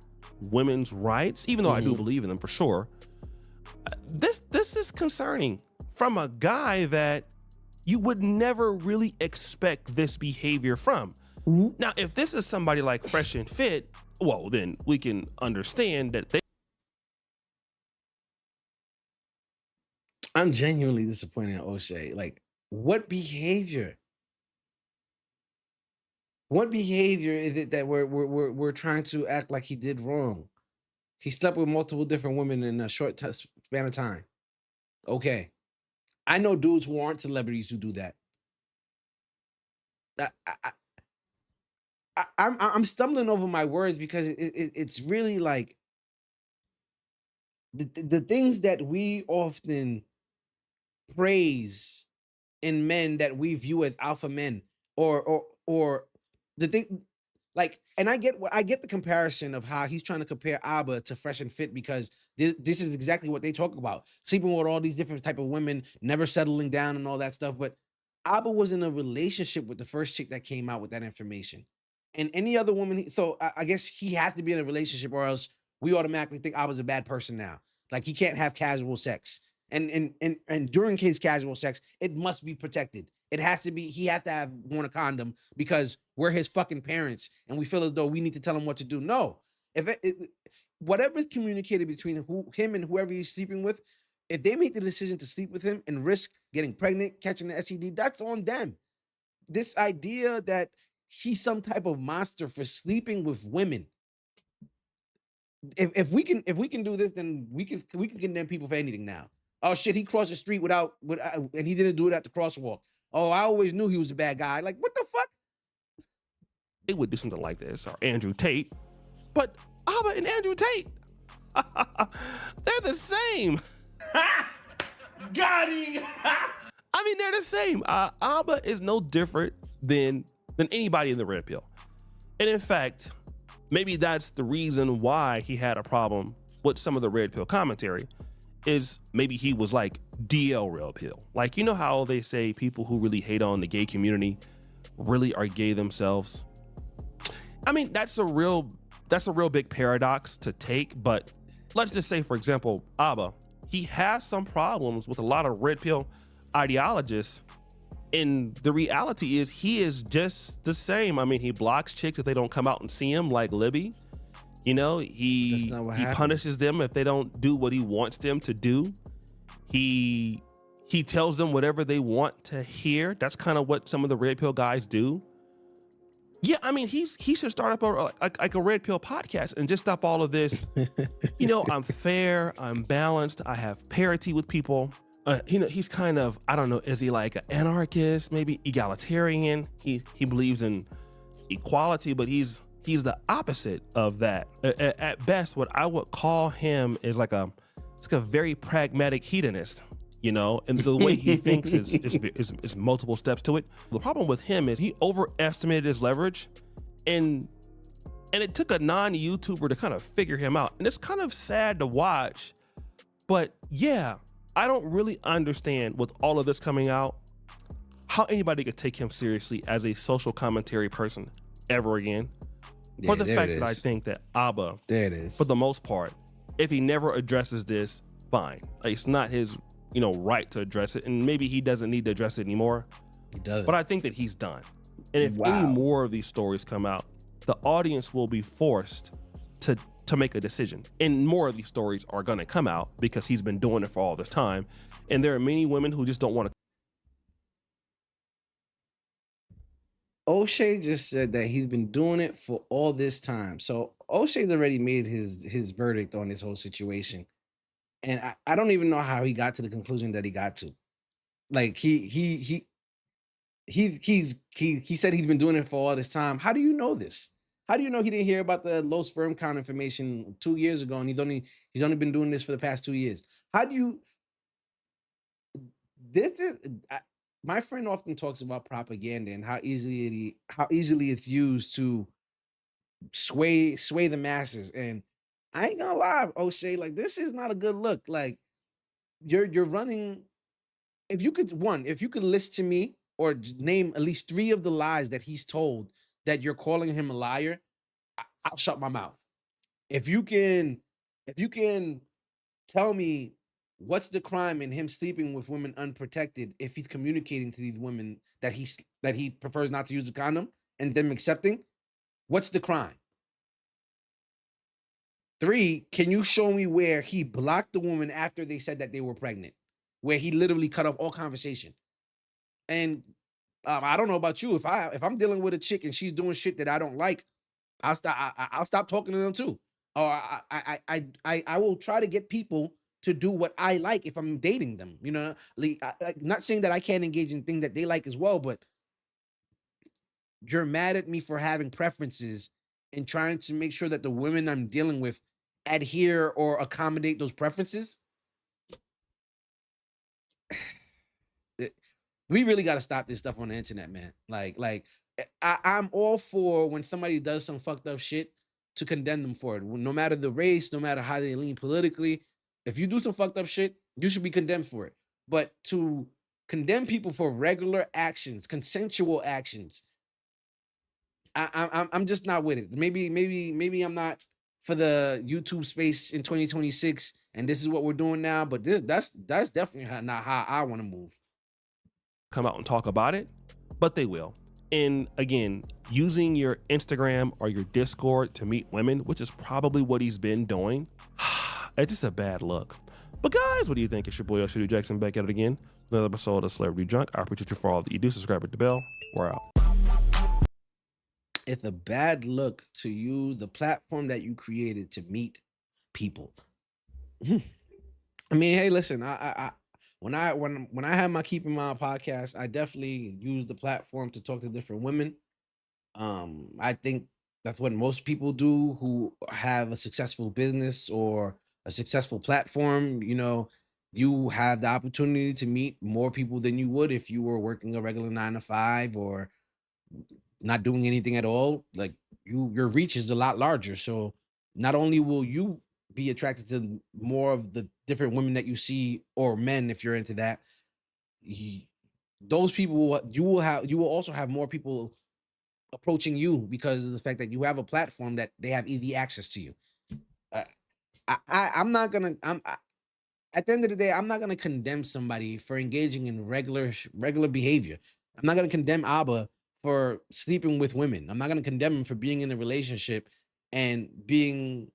women's rights, even though I do believe in them for sure. This is concerning from a guy that you would never really expect this behavior from. Now, if this is somebody like Fresh and Fit, well, then we can understand that I'm genuinely disappointed in O'Shea. Like, what behavior? What behavior is it that we're trying to act like he did wrong? He slept with multiple different women in a short span of time. Okay, I know dudes who aren't celebrities who do that. I'm stumbling over my words because it's really like the things that we often praise in men that we view as alpha men, or the thing, like, and I get the comparison of how he's trying to compare Aba to Fresh and Fit, because this is exactly what they talk about, sleeping with all these different type of women, never settling down and all that stuff. But Aba was in a relationship with the first chick that came out with that information, and any other woman. So I guess he had to be in a relationship, or else we automatically think Aba's a bad person now. Like, he can't have casual sex. And during his casual sex, it must be protected. It has to be, he has to have worn a condom because we're his fucking parents and we feel as though we need to tell him what to do. No. If whatever's communicated between him and whoever he's sleeping with, if they make the decision to sleep with him and risk getting pregnant, catching the STD, that's on them. This idea that he's some type of monster for sleeping with women. If we can do this, then we can condemn people for anything now. Oh shit, he crossed the street and he didn't do it at the crosswalk. Oh, I always knew he was a bad guy. Like, what the fuck? They would do something like this, or Andrew Tate. But Aba and Andrew Tate, they're the same. Got him. I mean, they're the same. Aba is no different than anybody in the red pill. And in fact, maybe that's the reason why he had a problem with some of the red pill commentary, is maybe he was like DL red pill. Like, you know how they say people who really hate on the gay community really are gay themselves? I mean, that's a real big paradox to take, but let's just say, for example, Aba, he has some problems with a lot of red pill ideologists, and the reality is he is just the same. I mean, he blocks chicks if they don't come out and see him, like Libby. You know, he punishes them if they don't do what he wants them to do. He tells them whatever they want to hear. That's kind of what some of the red pill guys do. Yeah, I mean, he should start up a red pill podcast and just stop all of this. You know, I'm fair, I'm balanced, I have parity with people. You know, he's kind of, I don't know, is he like an anarchist, maybe egalitarian? He believes in equality, but he's the opposite of that. At best, what I would call him is like a very pragmatic hedonist, you know, and the way he thinks is multiple steps to it. The problem with him is he overestimated his leverage, and it took a non-YouTuber to kind of figure him out. And it's kind of sad to watch, but yeah, I don't really understand with all of this coming out how anybody could take him seriously as a social commentary person ever again. Yeah, For the there fact it that I is. think that Aba, There it is. for the most part, if he never addresses this, fine. Like, it's not his, right to address it, and maybe he doesn't need to address it anymore. He does. But I think that he's done. And if any more of these stories come out, the audience will be forced to make a decision. And more of these stories are gonna come out because he's been doing it for all this time. And there are many women who just don't want to. O'Shea just said that he's been doing it for all this time. So O'Shea's already made his verdict on this whole situation. And I don't even know how he got to the conclusion that he got to. Like he said he's been doing it for all this time. How do you know this? How do you know he didn't hear about the low sperm count information 2 years ago and he's only been doing this for the past 2 years? How do you this is my friend often talks about propaganda and how easily it's used to sway the masses. And I ain't gonna lie, O'Shea, like this is not a good look. Like you're running. If you could list to me or name at least 3 of the lies that he's told that you're calling him a liar, I'll shut my mouth. If you can tell me what's the crime in him sleeping with women unprotected if he's communicating to these women that he prefers not to use a condom and them accepting, what's the crime? 3, can you show me where he blocked the woman after they said that they were pregnant, where he literally cut off all conversation? And I don't know about you, if I'm dealing with a chick and she's doing shit that I don't like, I'll stop talking to them too. Or I will try to get people to do what I like if I'm dating them. Not saying that I can't engage in things that they like as well, but you're mad at me for having preferences and trying to make sure that the women I'm dealing with adhere or accommodate those preferences. We really got to stop this stuff on the internet, man. I'm all for when somebody does some fucked up shit to condemn them for it. No matter the race, no matter how they lean politically, if you do some fucked up shit, you should be condemned for it. But to condemn people for regular actions, consensual actions, I'm just not with it. Maybe I'm not for the YouTube space in 2026, and this is what we're doing now. But that's definitely not how I want to move. Come out and talk about it, but they will. And again, using your Instagram or your Discord to meet women, which is probably what he's been doing, it's just a bad look. But guys, what do you think? It's your boy O'Shea Jackson back at it again. Another episode of Celebrity Drunk. I appreciate you for all that you do. Subscribe, hit the bell. We're out. It's a bad look to you, the platform that you created to meet people. I mean, hey, listen, when I had my Keep in Mind podcast, I definitely used the platform to talk to different women. I think that's what most people do who have a successful business or a successful platform. You have the opportunity to meet more people than you would if you were working a regular 9 to 5 or not doing anything at all. Like your reach is a lot larger. So not only will you be attracted to more of the different women that you see, or men if you're into that, those people you will also have more people approaching you because of the fact that you have a platform that they have easy access to you. I'm not gonna at the end of the day, I'm not gonna condemn somebody for engaging in regular behavior. I'm not gonna condemn Aba for sleeping with women. I'm not gonna condemn him for being in a relationship and being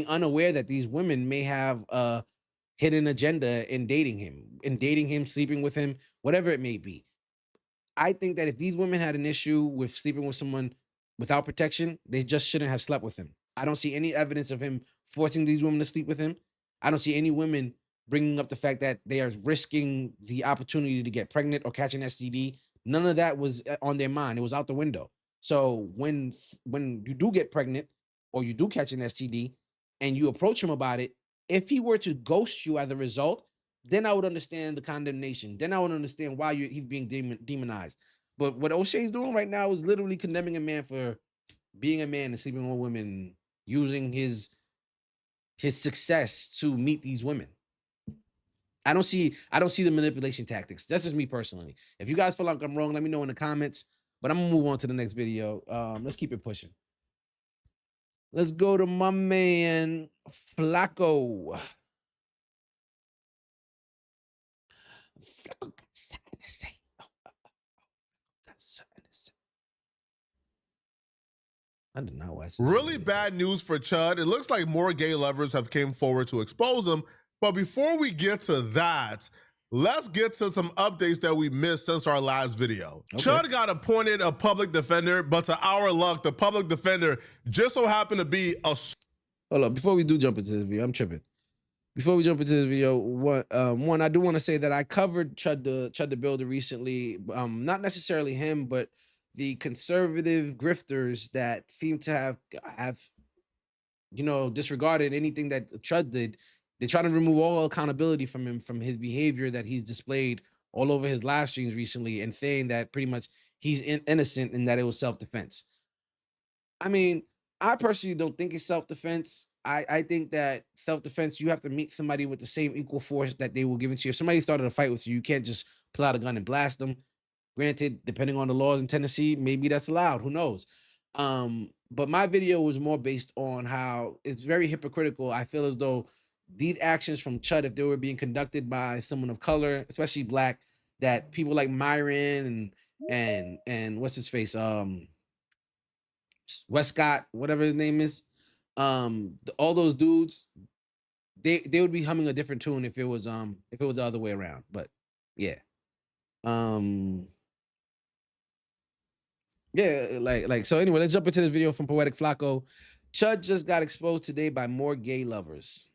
unaware that these women may have a hidden agenda in dating him, sleeping with him, whatever it may be. I think that if these women had an issue with sleeping with someone without protection, they just shouldn't have slept with him. I don't see any evidence of him forcing these women to sleep with him. I don't see any women bringing up the fact that they are risking the opportunity to get pregnant or catch an STD. None of that was on their mind. It was out the window. So when you do get pregnant or you do catch an STD and you approach him about it, if he were to ghost you as a result, then I would understand the condemnation. Then I would understand why he's being demonized. But what O'Shea's doing right now is literally condemning a man for being a man and sleeping with women, using his success to meet these women. I don't see the manipulation tactics. That's just me personally. If you guys feel like I'm wrong, let me know in the comments. But I'm gonna move on to the next video. Let's keep it pushing. Let's go to my man Flacco. Flacco got something to say. Got something to say. I did not watch this Really video. bad news for Chud. It looks like more gay lovers have came forward to expose him. But before we get to that, let's get to some updates that we missed since our last video. Okay. Chud got appointed a public defender, but to our luck, the public defender just so happened to be a... Hold up, before we do jump into this video, I'm tripping. Before we jump into this video, one, I do want to say that I covered Chud the Builder recently. Not necessarily him, but the conservative grifters that seem to have disregarded anything that Chud did. They're trying to remove all accountability from him, from his behavior that he's displayed all over his live streams recently, and saying that pretty much he's innocent and that it was self-defense. I mean, I personally don't think it's self-defense. I think that self-defense, you have to meet somebody with the same equal force that they were given to you. If somebody started a fight with you, you can't just pull out a gun and blast them. Granted, depending on the laws in Tennessee, maybe that's allowed. Who knows? But my video was more based on how it's very hypocritical. I feel as though these actions from Chud, if they were being conducted by someone of color, especially black, that people like Myron and what's his face, Westcott, whatever his name is, all those dudes, they would be humming a different tune if it was the other way around. But yeah. Yeah, like so anyway, let's jump into this video from Poetic Flacco. Chud just got exposed today by more gay lovers.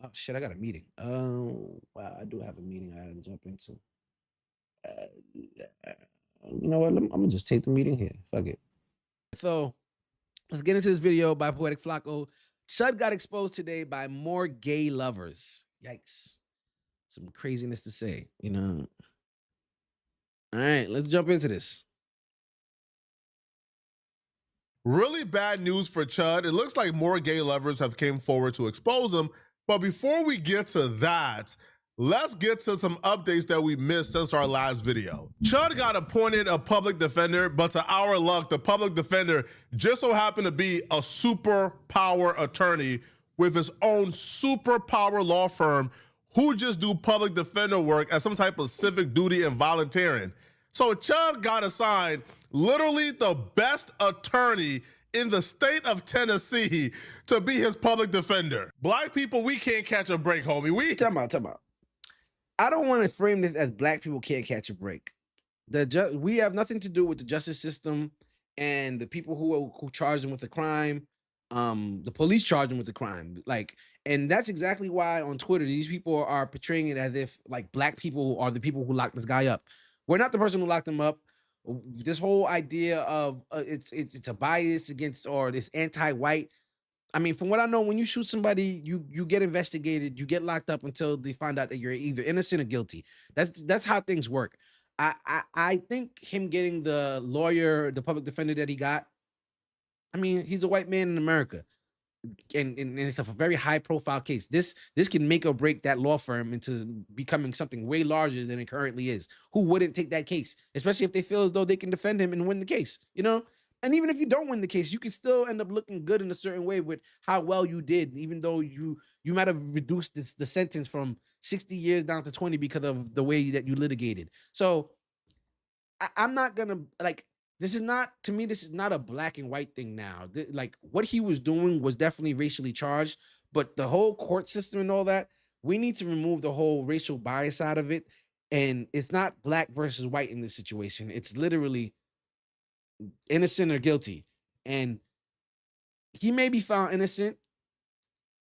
Oh shit, I got a meeting. Oh wow, I do have a meeting I had to jump into. You know what? I'm gonna just take the meeting here. Fuck it. So let's get into this video by Poetic Flacco. Chud got exposed today by more gay lovers. Yikes. Some craziness to say, you know. All right, let's jump into this. Really bad news for Chud. It looks like more gay lovers have came forward to expose him. But before we get to that, let's get to some updates that we missed since our last video. Chud got appointed a public defender, but to our luck, the public defender just so happened to be a superpower attorney with his own superpower law firm who just do public defender work as some type of civic duty and volunteering. So Chud got assigned literally the best attorney in the state of Tennessee to be his public defender. Black people, we can't catch a break, homie. Time out. I don't want to frame this as black people can't catch a break. We have nothing to do with the justice system and the people who charged them with the crime. The police charged them with the crime. And that's exactly why on Twitter, these people are portraying it as if like black people are the people who locked this guy up. We're not the person who locked him up. This whole idea of it's a bias against or this anti-white. I mean, from what I know, when you shoot somebody, you get investigated, you get locked up until they find out that you're either innocent or guilty. That's how things work. I think him getting the lawyer, the public defender that he got, I mean, he's a white man in America. And it's a very high profile case. This can make or break that law firm into becoming something way larger than it currently is. Who wouldn't take that case, especially if they feel as though they can defend him and win the case, you know? And even if you don't win the case, you can still end up looking good in a certain way with how well you did, even though you might have reduced the sentence from 60 years down to 20 because of the way that you litigated. So I'm not gonna this is not, to me, this is not a black and white thing now. Like what he was doing was definitely racially charged, but the whole court system and all that, we need to remove the whole racial bias out of it. And it's not black versus white in this situation. It's literally innocent or guilty. And he may be found innocent.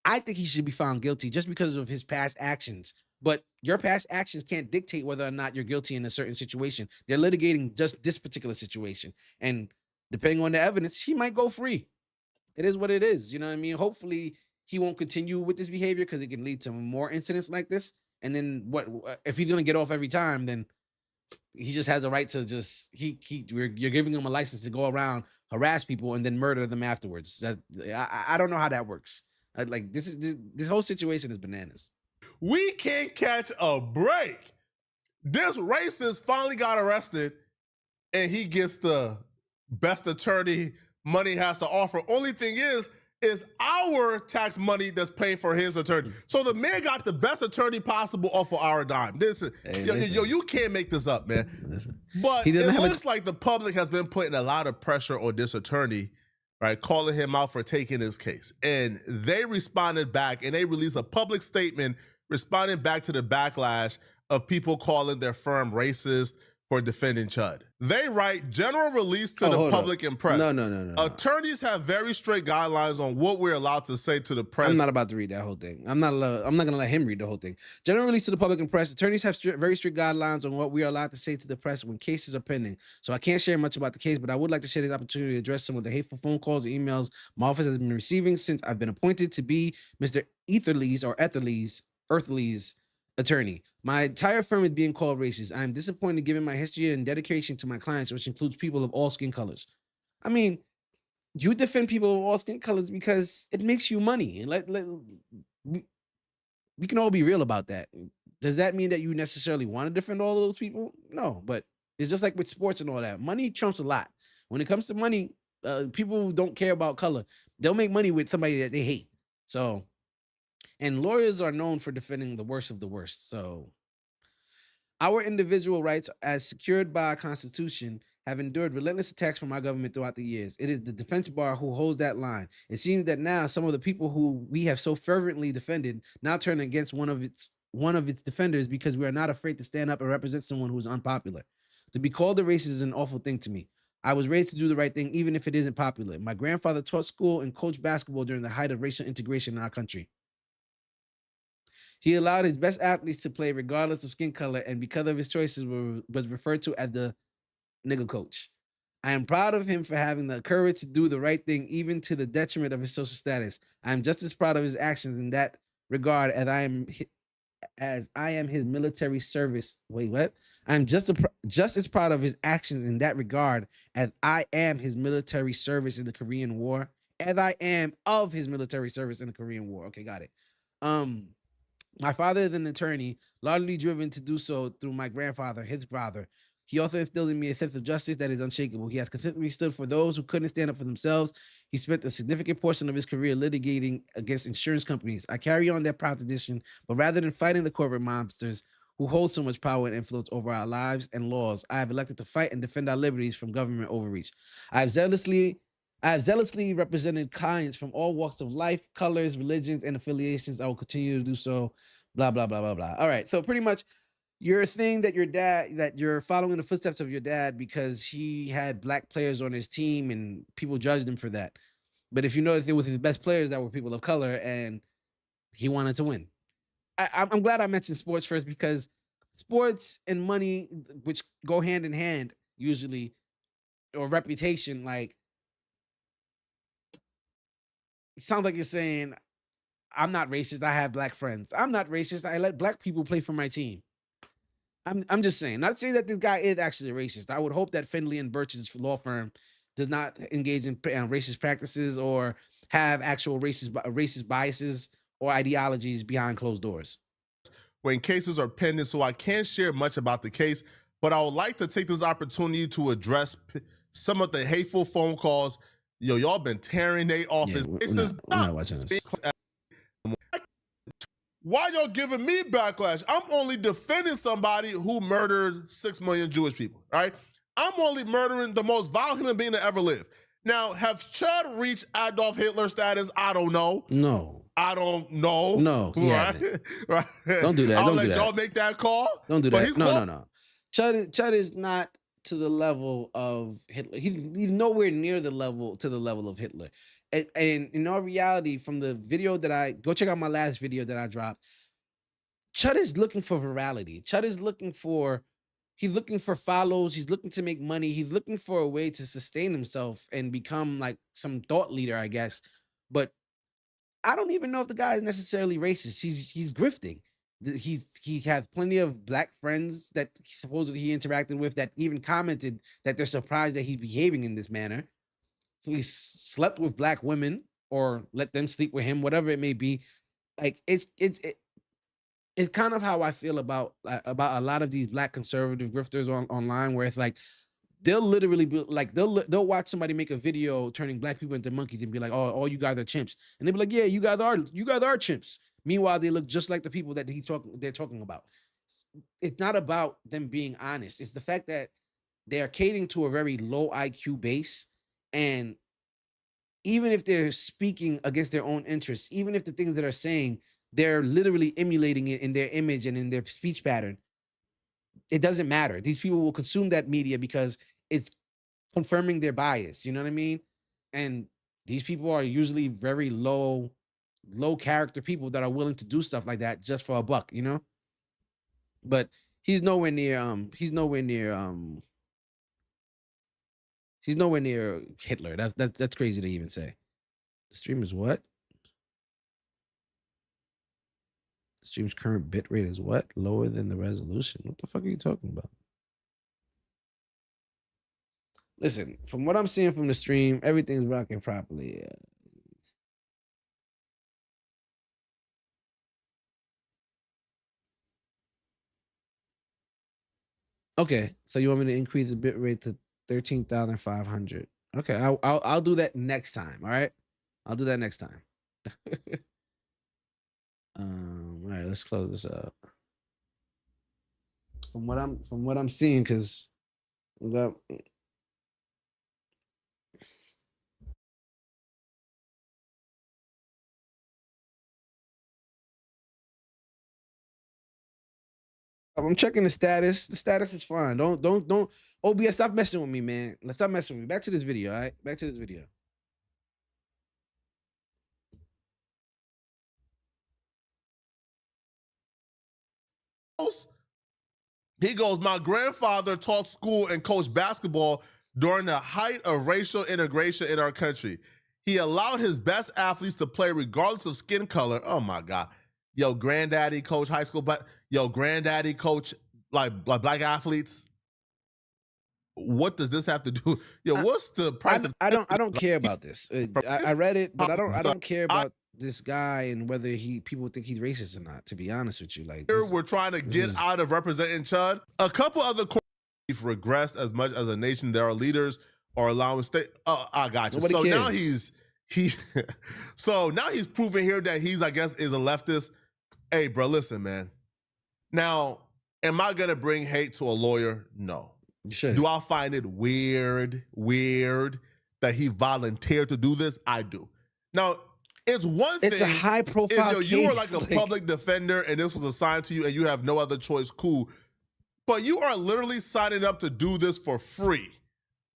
I think he should be found guilty just because of his past actions. But your past actions can't dictate whether or not you're guilty in a certain situation. They're litigating just this particular situation. And depending on the evidence, he might go free. It is what it is. You know what I mean? Hopefully he won't continue with this behavior because it can lead to more incidents like this. And then what if he's going to get off every time, then he just has the right to just, you're giving him a license to go around, harass people, and then murder them afterwards. I don't know how that works. This whole situation is bananas. We can't catch a break. This racist finally got arrested, and he gets the best attorney money has to offer. Only thing is our tax money that's paying for his attorney. So the man got the best attorney possible off of our dime. Yo, you can't make this up, man. But it looks like the public has been putting a lot of pressure on this attorney, right? Calling him out for taking his case. And they responded back, and they released a public statement responding back to the backlash of people calling their firm racist for defending Chud. They write, general release to the public and press. No. Attorneys have very strict guidelines on what we're allowed to say to the press. I'm not about to read that whole thing. I'm not going to let him read the whole thing. General release to the public and press. Attorneys have very strict guidelines on what we are allowed to say to the press when cases are pending. So I can't share much about the case, but I would like to share this opportunity to address some of the hateful phone calls and emails my office has been receiving since I've been appointed to be Mr. Earthly's attorney. My entire firm is being called racist. I am disappointed given my history and dedication to my clients, which includes people of all skin colors. I mean, you defend people of all skin colors because it makes you money. We can all be real about that. Does that mean that you necessarily want to defend all of those people? No, but it's just like with sports and all that. Money trumps a lot. When it comes to money, people don't care about color. They'll make money with somebody that they hate. So, and lawyers are known for defending the worst of the worst. So our individual rights, as secured by our Constitution, have endured relentless attacks from our government throughout the years. It is the defense bar who holds that line. It seems that now some of the people who we have so fervently defended now turn against one of its defenders because we are not afraid to stand up and represent someone who's unpopular. To be called a racist is an awful thing to me. I was raised to do the right thing, even if it isn't popular. My grandfather taught school and coached basketball during the height of racial integration in our country. He allowed his best athletes to play regardless of skin color, and because of his choices was referred to as the nigga coach. I am proud of him for having the courage to do the right thing, even to the detriment of his social status. I am just as proud of his actions in that regard as I am his military service. Wait, what? I'm just as proud of his actions in that regard as I am his military service in the Korean War. As I am of his military service in the Korean War. Okay, got it. My father is an attorney, largely driven to do so through my grandfather, his father. He also instilled in me a sense of justice that is unshakable. He has consistently stood for those who couldn't stand up for themselves. He spent a significant portion of his career litigating against insurance companies. I carry on that proud tradition, but rather than fighting the corporate monsters who hold so much power and influence over our lives and laws, I have elected to fight and defend our liberties from government overreach. I have zealously represented clients from all walks of life, colors, religions, and affiliations. I will continue to do so. Blah, blah, blah, blah, blah. All right. So pretty much you're saying that you're following the footsteps of your dad because he had black players on his team and people judged him for that. But if you notice, it was his best players that were people of color and he wanted to win. I'm glad I mentioned sports first because sports and money, which go hand in hand usually, or reputation, like, it sounds like you're saying, I'm not racist. I have black friends. I'm not racist. I let black people play for my team. I'm just saying, not saying that this guy is actually a racist. I would hope that Findley and Birch's law firm does not engage in racist practices or have actual racist biases or ideologies behind closed doors. When cases are pending, so I can't share much about the case, but I would like to take this opportunity to address some of the hateful phone calls. Yo, y'all been tearing their office. Yeah, we're not watching this. Why y'all giving me backlash? I'm only defending somebody who murdered 6 million Jewish people, right? I'm only murdering the most vile human being to ever live. Now, have Chud reached Adolf Hitler status? I don't know. No. I don't know. No, he hasn't. Right? Don't do that. I'll don't let do that. y'all make that call. Don't do that. No. Chud is not to the level of Hitler. He's nowhere near the level of Hitler. And in all reality, from the video that go check out my last video that I dropped, Chud is looking for virality. Chud is looking for follows. He's looking to make money. He's looking for a way to sustain himself and become like some thought leader, I guess. But I don't even know if the guy is necessarily racist. He's grifting. He has plenty of black friends that supposedly he interacted with that even commented that they're surprised that he's behaving in this manner. He slept with black women or let them sleep with him, whatever it may be. Like it's kind of how I feel about a lot of these black conservative grifters online, where it's like they'll literally be like they'll watch somebody make a video turning black people into monkeys and be like, oh, all you guys are chimps, and they'll be like, yeah, you guys are chimps. Meanwhile, they look just like the people that they're talking about. It's not about them being honest. It's the fact that they are catering to a very low IQ base, and even if they're speaking against their own interests, even if the things that are saying, they're literally emulating it in their image and in their speech pattern, it doesn't matter. These people will consume that media because it's confirming their bias. You know what I mean? And these people are usually very low character people that are willing to do stuff like that just for a buck, you know? But he's nowhere near Hitler. That's crazy to even say. The stream is what? The stream's current bit rate is what? Lower than the resolution. What the fuck are you talking about? Listen, from what I'm seeing from the stream, everything's rocking properly. Okay, so you want me to increase the bit rate to 13,500? Okay, I'll do that next time. All right, I'll do that next time. All right, let's close this up. From what I'm seeing, because I'm checking the status. The status is fine. Don't OBS, stop messing with me, man. Let's stop messing with me. Back to this video, all right? Back to this video. He goes, my grandfather taught school and coached basketball during the height of racial integration in our country. He allowed his best athletes to play regardless of skin color. Oh my God. Yo, granddaddy coach high school, but yo, granddaddy coach like black athletes. What does this have to do? Yo, what's the price of? I don't care about this. I read it, but I don't care about this guy and whether people think he's racist or not. To be honest with you, like we're trying to get out of representing Chud. A couple other regressed as much as a nation. There are leaders are allowing state. I got you. So now so now he's proving here that he's, I guess, is a leftist. Hey, bro, listen, man. Now, am I gonna bring hate to a lawyer? No. You should. Do I find it weird that he volunteered to do this? I do. Now, it's one thing. It's a high profile case. You are like a public defender and this was assigned to you and you have no other choice, cool. But you are literally signing up to do this for free,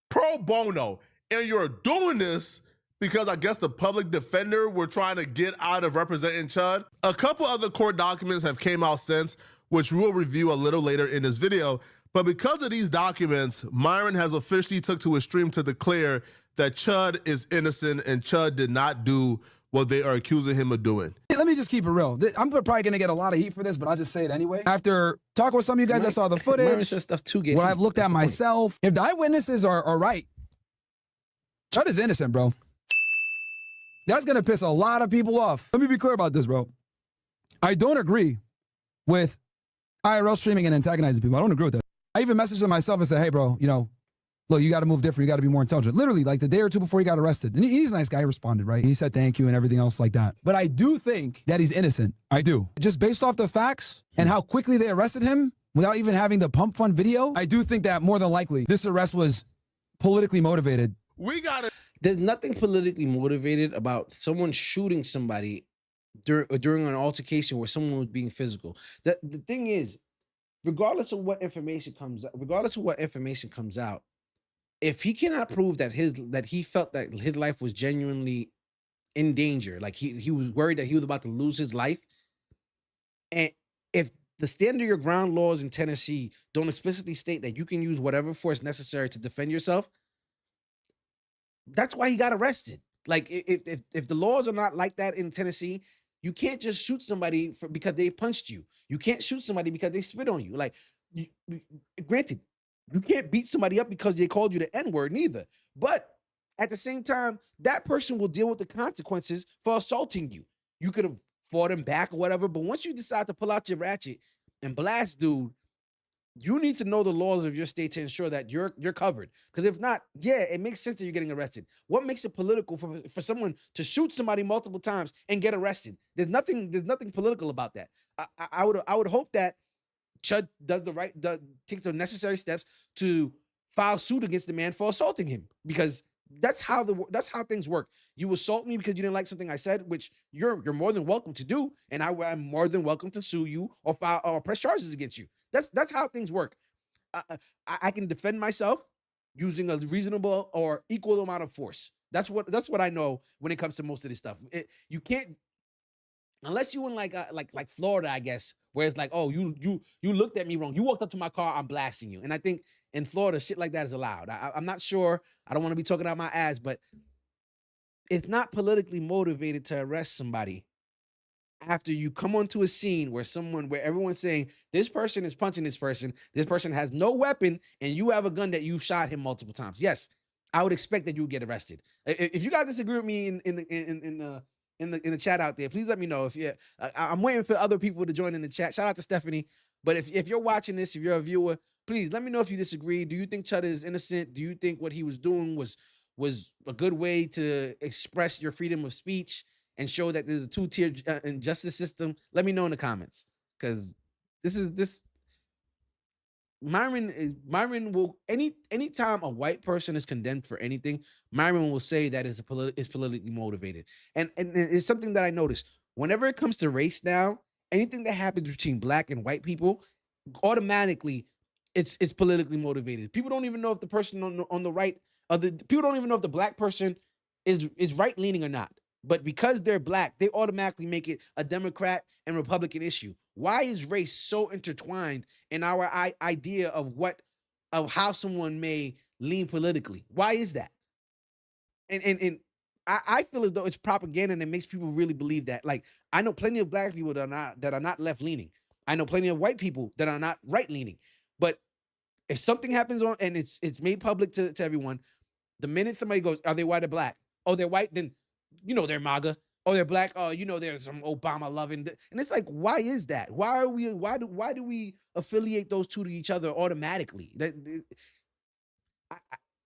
pro bono. And you're doing this because I guess the public defender were trying to get out of representing Chud. A couple other court documents have came out since, which we'll review a little later in this video. But because of these documents, Myron has officially took to his stream to declare that Chud is innocent and Chud did not do what they are accusing him of doing. Let me just keep it real. I'm probably going to get a lot of heat for this, but I'll just say it anyway. After talking with some of you guys that saw the footage, what I've looked at myself, if the eyewitnesses are right, Chud is innocent, bro. That's going to piss a lot of people off. Let me be clear about this, bro. I don't agree with IRL streaming and antagonizing people. I don't agree with that. I even messaged him myself and said, hey, bro, you know, look, you got to move different. You got to be more intelligent. Literally, like the day or two before he got arrested. And he's a nice guy. He responded, right? He said thank you and everything else like that. But I do think that he's innocent. I do. Just based off the facts and how quickly they arrested him without even having the pump fund video, I do think that more than likely this arrest was politically motivated. There's nothing politically motivated about someone shooting somebody during an altercation where someone was being physical. The thing is, regardless of what information comes out, if he cannot prove that he felt that his life was genuinely in danger, like he was worried that he was about to lose his life, and if the stand your ground laws in Tennessee don't explicitly state that you can use whatever force necessary to defend yourself, that's why he got arrested. Like if the laws are not like that in Tennessee, you can't just shoot somebody because they punched you. You can't shoot somebody because they spit on you. Like, granted, you can't beat somebody up because they called you the N-word neither. But at the same time, that person will deal with the consequences for assaulting you. You could have fought him back or whatever. But once you decide to pull out your ratchet and blast dude, you need to know the laws of your state to ensure that you're covered. Because if not, yeah, it makes sense that you're getting arrested. What makes it political for someone to shoot somebody multiple times and get arrested? There's nothing political about that. I would hope that Chud takes the necessary steps to file suit against the man for assaulting him, because that's how things work. You assault me because you didn't like something I said, which you're more than welcome to do, and I'm more than welcome to sue you or file or press charges against you. That's how things work. I can defend myself using a reasonable or equal amount of force. That's what I know when it comes to most of this stuff. You can't, unless you in like Florida, I guess, where it's like, oh, you looked at me wrong. You walked up to my car, I'm blasting you. And I think in Florida, shit like that is allowed. I'm not sure. I don't want to be talking out my ass, but it's not politically motivated to arrest somebody after you come onto a scene where everyone's saying this person is punching this person has no weapon, and you have a gun that you shot him multiple times. Yes, I would expect that you would get arrested. If you guys disagree with me in the chat out there, please let me know. I'm waiting for other people to join in the chat. Shout out to Stephanie. But if you're watching this, if you're a viewer, please let me know if you disagree. Do you think Chud is innocent? Do you think what he was doing was a good way to express your freedom of speech and show that there's a two-tier justice system? Let me know in the comments, because Myron will anytime a white person is condemned for anything, Myron will say that is politically motivated, and it's something that I noticed whenever it comes to race now. Anything that happens between black and white people, automatically it's politically motivated. People don't even know if the person on the right, people don't even know if the black person is right leaning or not. But because they're black, they automatically make it a Democrat and Republican issue. Why is race so intertwined in our idea of how someone may lean politically? Why is that? And I feel as though it's propaganda, and it makes people really believe that. Like, I know plenty of black people that are not left leaning. I know plenty of white people that are not right leaning. But if something happens and it's made public to everyone, the minute somebody goes, are they white or black? Oh, they're white, then they're MAGA. Oh, they're black. Oh, they're some Obama loving. And it's like, why is that? Why do we affiliate those two to each other automatically?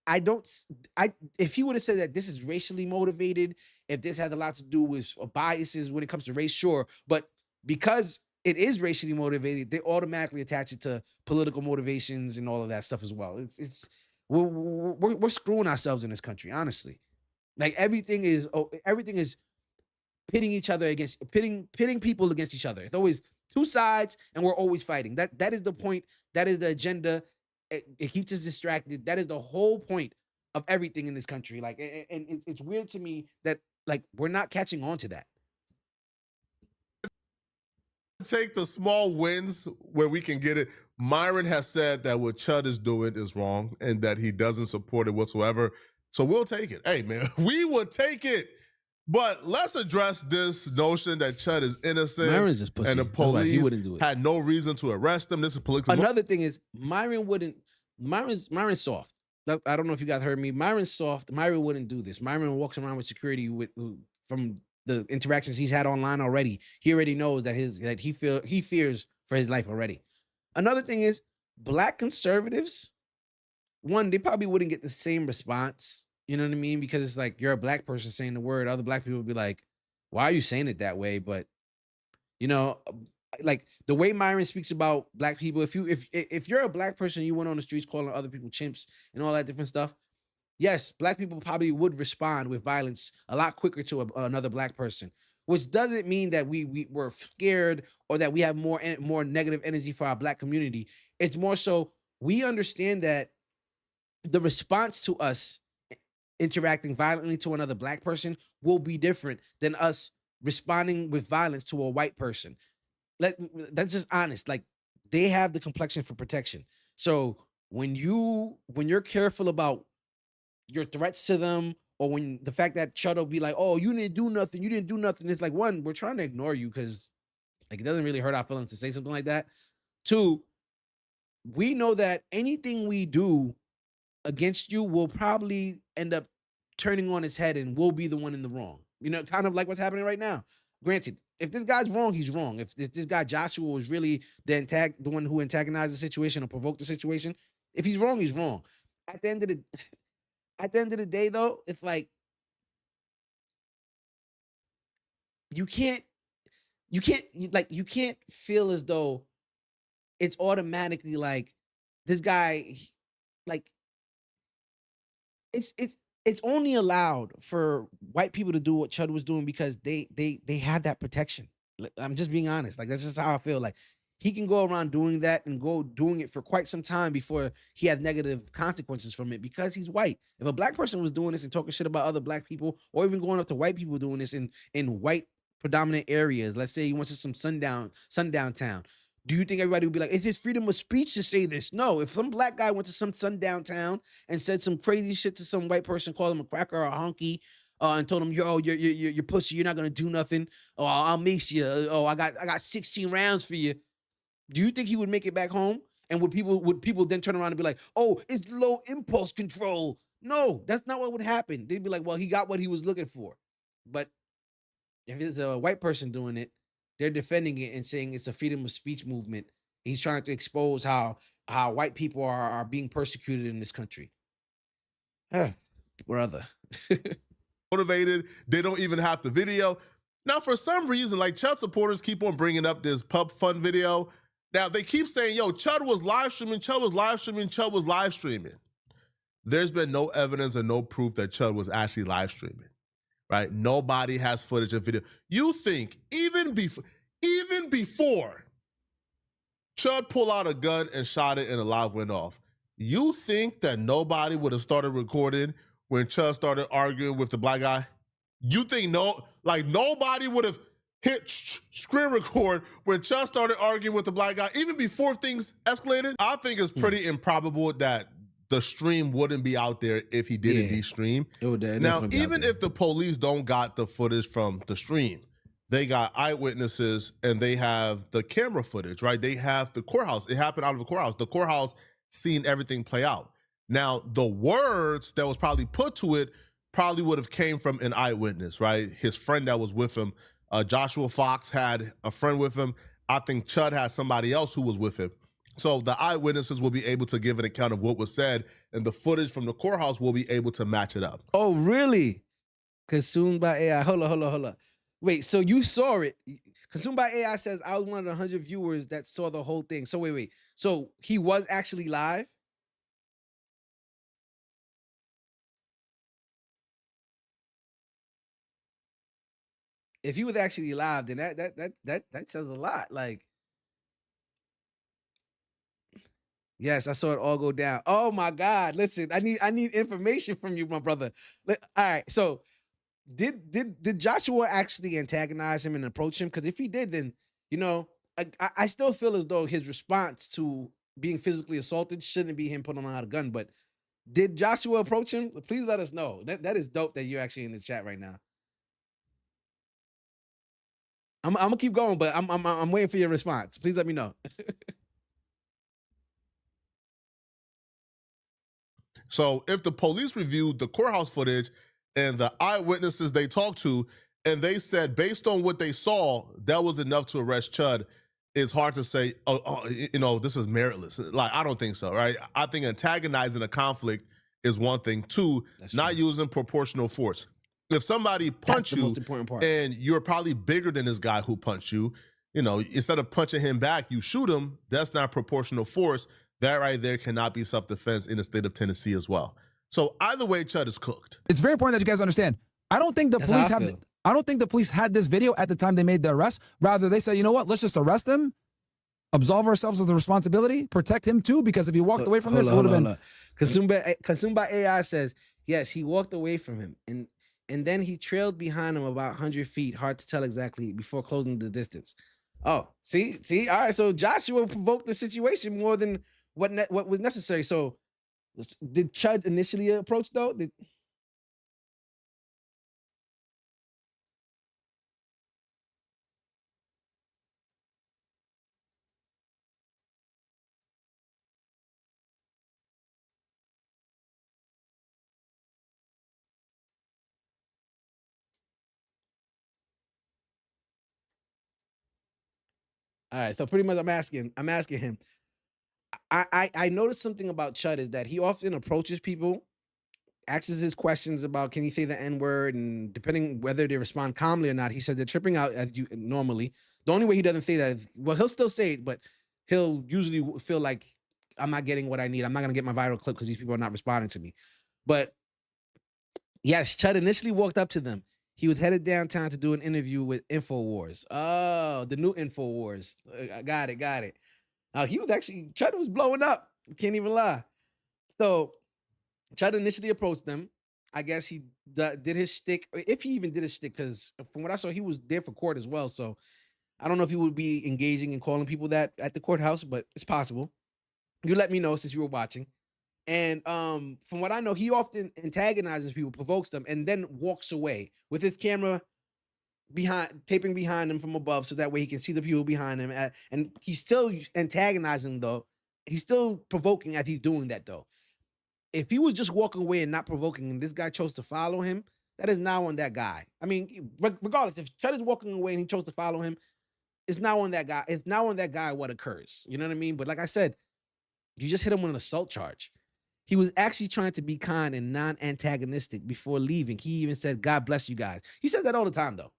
If he would have said that this is racially motivated, if this has a lot to do with biases when it comes to race, sure. But because it is racially motivated, they automatically attach it to political motivations and all of that stuff as well. We're screwing ourselves in this country, honestly. Like, everything is pitting people against each other. It's always two sides, and we're always fighting. That is the point. That is the agenda. It keeps us distracted. That is the whole point of everything in this country. Like, and it's weird to me that, like, we're not catching on to that. Take the small wins where we can get it. Myron has said that what Chud is doing is wrong and that he doesn't support it whatsoever. So we'll take it. Hey, man, we will take it. But let's address this notion that Chud is innocent. Myron's just pussy. And the police had no reason to arrest him. This is politically. Another thing is, Myron's soft. I don't know if you guys heard me. Myron's soft. Myron wouldn't do this. Myron walks around with security from the interactions he's had online already. He already knows that he fears for his life already. Another thing is, black conservatives, one, they probably wouldn't get the same response. You know what I mean? Because it's like, you're a black person saying the word. Other black people would be like, why are you saying it that way? But, like, the way Myron speaks about black people, if you're a black person, you went on the streets calling other people chimps and all that different stuff, yes, black people probably would respond with violence a lot quicker to another black person, which doesn't mean that we're scared or that we have more negative energy for our black community. It's more so we understand that the response to us interacting violently to another black person will be different than us responding with violence to a white person. That's just honest. Like, they have the complexion for protection. So when you're careful about your threats to them, or when the fact that Chud will be like, oh, you didn't do nothing. It's like, one, we're trying to ignore you because, like, it doesn't really hurt our feelings to say something like that. Two, we know that anything we do against you will probably end up turning on its head and we'll be the one in the wrong. Kind of like what's happening right now. granted, if this guy's wrong, he's wrong. If this guy Joshua was really the one who antagonized the situation or provoked the situation, if he's wrong, he's wrong. At the end of the day, though, it's like you can't feel as though it's automatically like this guy, like it's only allowed for white people to do what Chud was doing because they have that protection. I'm just being honest. Like that's just how I feel. Like he can go around doing that and go doing it for quite some time before he has negative consequences from it because he's white. If a black person was doing this and talking shit about other black people, or even going up to white people doing this in white predominant areas, let's say he went to some sundown town. Do you think everybody would be like, it's his freedom of speech to say this? No. If some black guy went to some sundown town and said some crazy shit to some white person, called him a cracker or a honky, and told him, "Yo, you're pussy, you're not gonna do nothing. Oh, I'll mace you. Oh, I got 16 rounds for you." Do you think he would make it back home? And would people then turn around and be like, "Oh, it's low impulse control"? No, that's not what would happen. They'd be like, "Well, he got what he was looking for." But if it's a white person doing it, they're defending it and saying it's a freedom of speech movement. He's trying to expose how white people are being persecuted in this country. Brother. Motivated. They don't even have the video. Now, for some reason, like Chud supporters keep on bringing up this pub fun video. Now, they keep saying, yo, Chud was live streaming, Chud was live streaming, Chud was live streaming. There's been no evidence and no proof that Chud was actually live streaming, right? Nobody has footage of video. You think even before Chud pulled out a gun and shot it and the live went off, you think that nobody would have started recording when Chud started arguing with the black guy? You think nobody would have hit screen record when Chud started arguing with the black guy, even before things escalated? I think it's pretty improbable that the stream wouldn't be out there if he did indeed stream. Now, even if the police don't got the footage from the stream, they got eyewitnesses and they have the camera footage, right? They have the courthouse. It happened out of the courthouse. The courthouse seen everything play out. Now, the words that was probably put to it probably would have came from an eyewitness, right? His friend that was with him. Joshua Fox had a friend with him. I think Chud had somebody else who was with him. So the eyewitnesses will be able to give an account of what was said, and the footage from the courthouse will be able to match it up. Oh, really? Consumed by AI. Hold on. Wait, so you saw it. Consumed by AI says, I was one of the 100 viewers that saw the whole thing. So wait. So he was actually live? If he was actually live, then that says a lot. Like, yes, I saw it all go down. Oh my God. Listen, I need information from you, my brother. All right. So did Joshua actually antagonize him and approach him? Because if he did, then I still feel as though his response to being physically assaulted shouldn't be him putting out a gun. But did Joshua approach him? Please let us know. That is dope that you're actually in this chat right now. I'm gonna keep going, but I'm waiting for your response. Please let me know. So if the police reviewed the courthouse footage and the eyewitnesses they talked to, and they said based on what they saw, that was enough to arrest Chud, it's hard to say, this is meritless. Like, I don't think so, right? I think antagonizing a conflict is one thing. Two, not using proportional force. If somebody punched you and you're probably bigger than this guy who punched you, instead of punching him back, you shoot him, that's not proportional force. That right there cannot be self-defense in the state of Tennessee as well. So either way, Chud is cooked. It's very important that you guys understand. I don't think the police had this video at the time they made the arrest. Rather, they said, you know what, let's just arrest him, absolve ourselves of the responsibility, protect him too, because if he walked away from this, it would have been. Consumed by AI says, yes, he walked away from him. And then he trailed behind him about 100 feet, hard to tell exactly, before closing the distance. Oh, see? All right, so Joshua provoked the situation more than what was necessary. So did Chud initially approach, though? All right, so pretty much I'm asking him. I noticed something about Chud is that he often approaches people, asks his questions about can he say the N-word, and depending whether they respond calmly or not, he says they're tripping out as you normally. The only way he doesn't say that is, well, he'll still say it, but he'll usually feel like I'm not getting what I need. I'm not gonna get my viral clip because these people are not responding to me. But yes, Chud initially walked up to them. He was headed downtown to do an interview with InfoWars. Oh, the new InfoWars. Got it. He was actually, Chud was blowing up. Can't even lie. So Chud initially approached them. I guess he did his shtick, if he even did his shtick, because from what I saw, he was there for court as well. So I don't know if he would be engaging and calling people that at the courthouse, but it's possible. You let me know since you were watching. And from what I know, he often antagonizes people, provokes them, and then walks away with his camera taping behind him from above, so that way he can see the people behind him. And he's still antagonizing, though. He's still provoking as he's doing that, though. If he was just walking away and not provoking, and this guy chose to follow him, that is now on that guy. I mean, regardless, if Chud is walking away and he chose to follow him, it's now on that guy. It's now on that guy what occurs. You know what I mean? But like I said, you just hit him with an assault charge. He was actually trying to be kind and non-antagonistic before leaving. He even said, "God bless you guys." He said that all the time, though.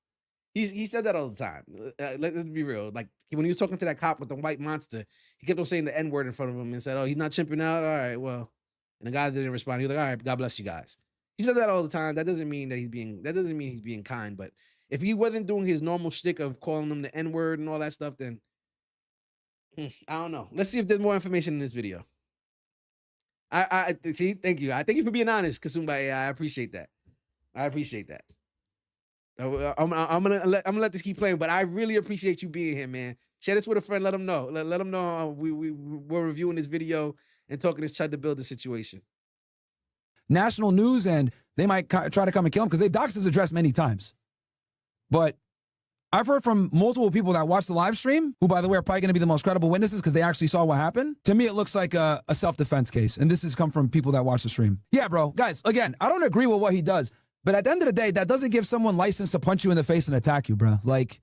He said that all the time. Let's be real. Like when he was talking to that cop with the white monster, he kept on saying the N-word in front of him and said, "Oh, he's not chimping out. All right, well." And the guy didn't respond. He was like, "All right, God bless you guys." He said that all the time. That doesn't mean he's being kind. But if he wasn't doing his normal shtick of calling them the N-word and all that stuff, then I don't know. Let's see if there's more information in this video. I see. Thank you. I thank you for being honest, Kasumba. I appreciate that. I'm gonna let this keep playing, but I really appreciate you being here, man. Share this with a friend. Let them know. Let them know we're reviewing this video and talking this Chud the Builder situation. National news, and they might try to come and kill him because they've doxed his address many times. But I've heard from multiple people that watched the live stream, who, by the way, are probably going to be the most credible witnesses because they actually saw what happened. To me, it looks like a self-defense case. And this has come from people that watch the stream. Yeah, bro. Guys, again, I don't agree with what he does. But at the end of the day, that doesn't give someone license to punch you in the face and attack you, bro. Like,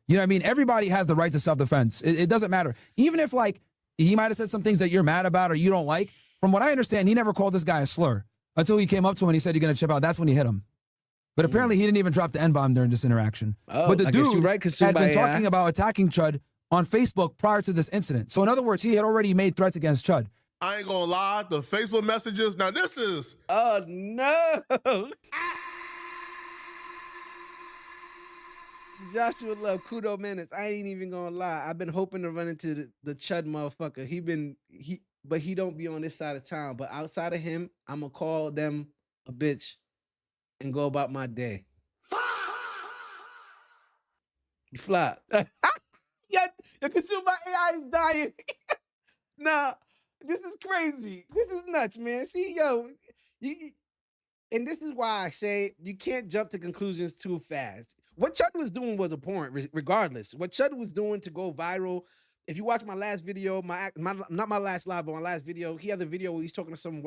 you know what I mean? Everybody has the right to self-defense. It doesn't matter. Even if, like, he might have said some things that you're mad about or you don't like. From what I understand, he never called this guy a slur until he came up to him and he said, "You're going to chip out." That's when he hit him. But apparently he didn't even drop the N-bomb during this interaction. Oh, but the dude right, had been talking about attacking Chud on Facebook prior to this incident. So in other words, he had already made threats against Chud. I ain't gonna lie, the Facebook messages, now this is... Oh, no. Joshua Love, Kudo Menace. I ain't even gonna lie. I've been hoping to run into the Chud motherfucker. But he don't be on this side of town. But outside of him, I'm gonna call them a bitch and go about my day. You flop. Yeah, you can see my AI is dying. Nah, this is crazy. This is nuts, man. See, yo, and this is why I say you can't jump to conclusions too fast. What Chud was doing was abhorrent, regardless. What Chud was doing to go viral. If you watch my last video, not my last live, but my last video, he had a video where he's talking to some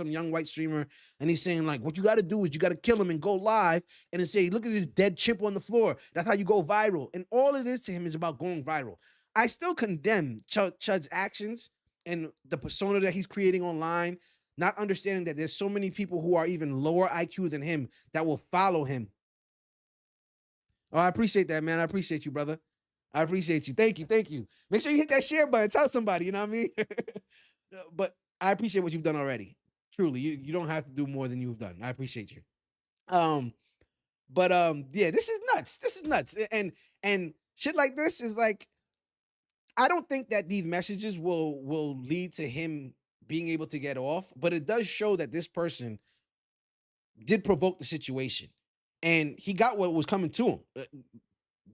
young white streamer, and he's saying, like, what you got to do is you got to kill him and go live and then say, "Look at this dead chimp on the floor." That's how you go viral. And all it is to him is about going viral. I still condemn Chud's actions and the persona that he's creating online, not understanding that there's so many people who are even lower IQ than him that will follow him. Oh, I appreciate that, man. I appreciate you, brother. I appreciate you. Thank you. Make sure you hit that share button. Tell somebody, you know what I mean? But I appreciate what you've done already. Truly, you don't have to do more than you've done. I appreciate you. Yeah, this is nuts. And shit like this is like, I don't think that these messages will lead to him being able to get off, but it does show that this person did provoke the situation and he got what was coming to him.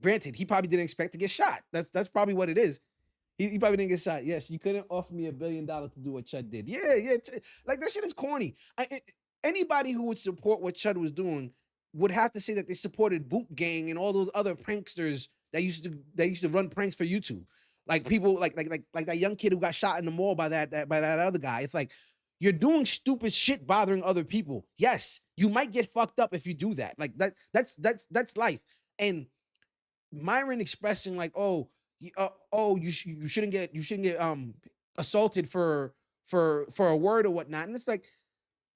Granted, he probably didn't expect to get shot. That's probably what it is. He probably didn't get shot. Yes, you couldn't offer me $1 billion to do what Chud did. Yeah. Like, that shit is corny. Anybody who would support what Chud was doing would have to say that they supported Boot Gang and all those other pranksters that used to run pranks for YouTube. Like people like that young kid who got shot in the mall by that other guy. It's like, you're doing stupid shit bothering other people. Yes, you might get fucked up if you do that. Like that's life. And Myron expressing like, "Oh, you shouldn't get assaulted for a word or whatnot. And it's like,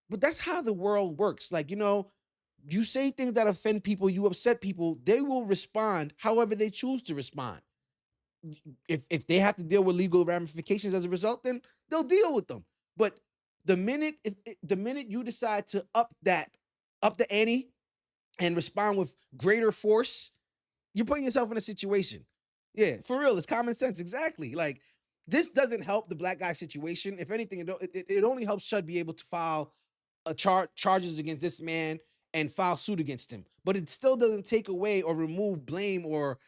but that's how the world works. Like, you say things that offend people, you upset people, they will respond however they choose to respond. If they have to deal with legal ramifications as a result, then they'll deal with them. But the minute you decide to up the ante and respond with greater force, you're putting yourself in a situation. Yeah, for real, it's common sense. Exactly. Like, this doesn't help the black guy situation. If anything, it only helps Chud be able to file charges against this man and file suit against him. But it still doesn't take away or remove blame or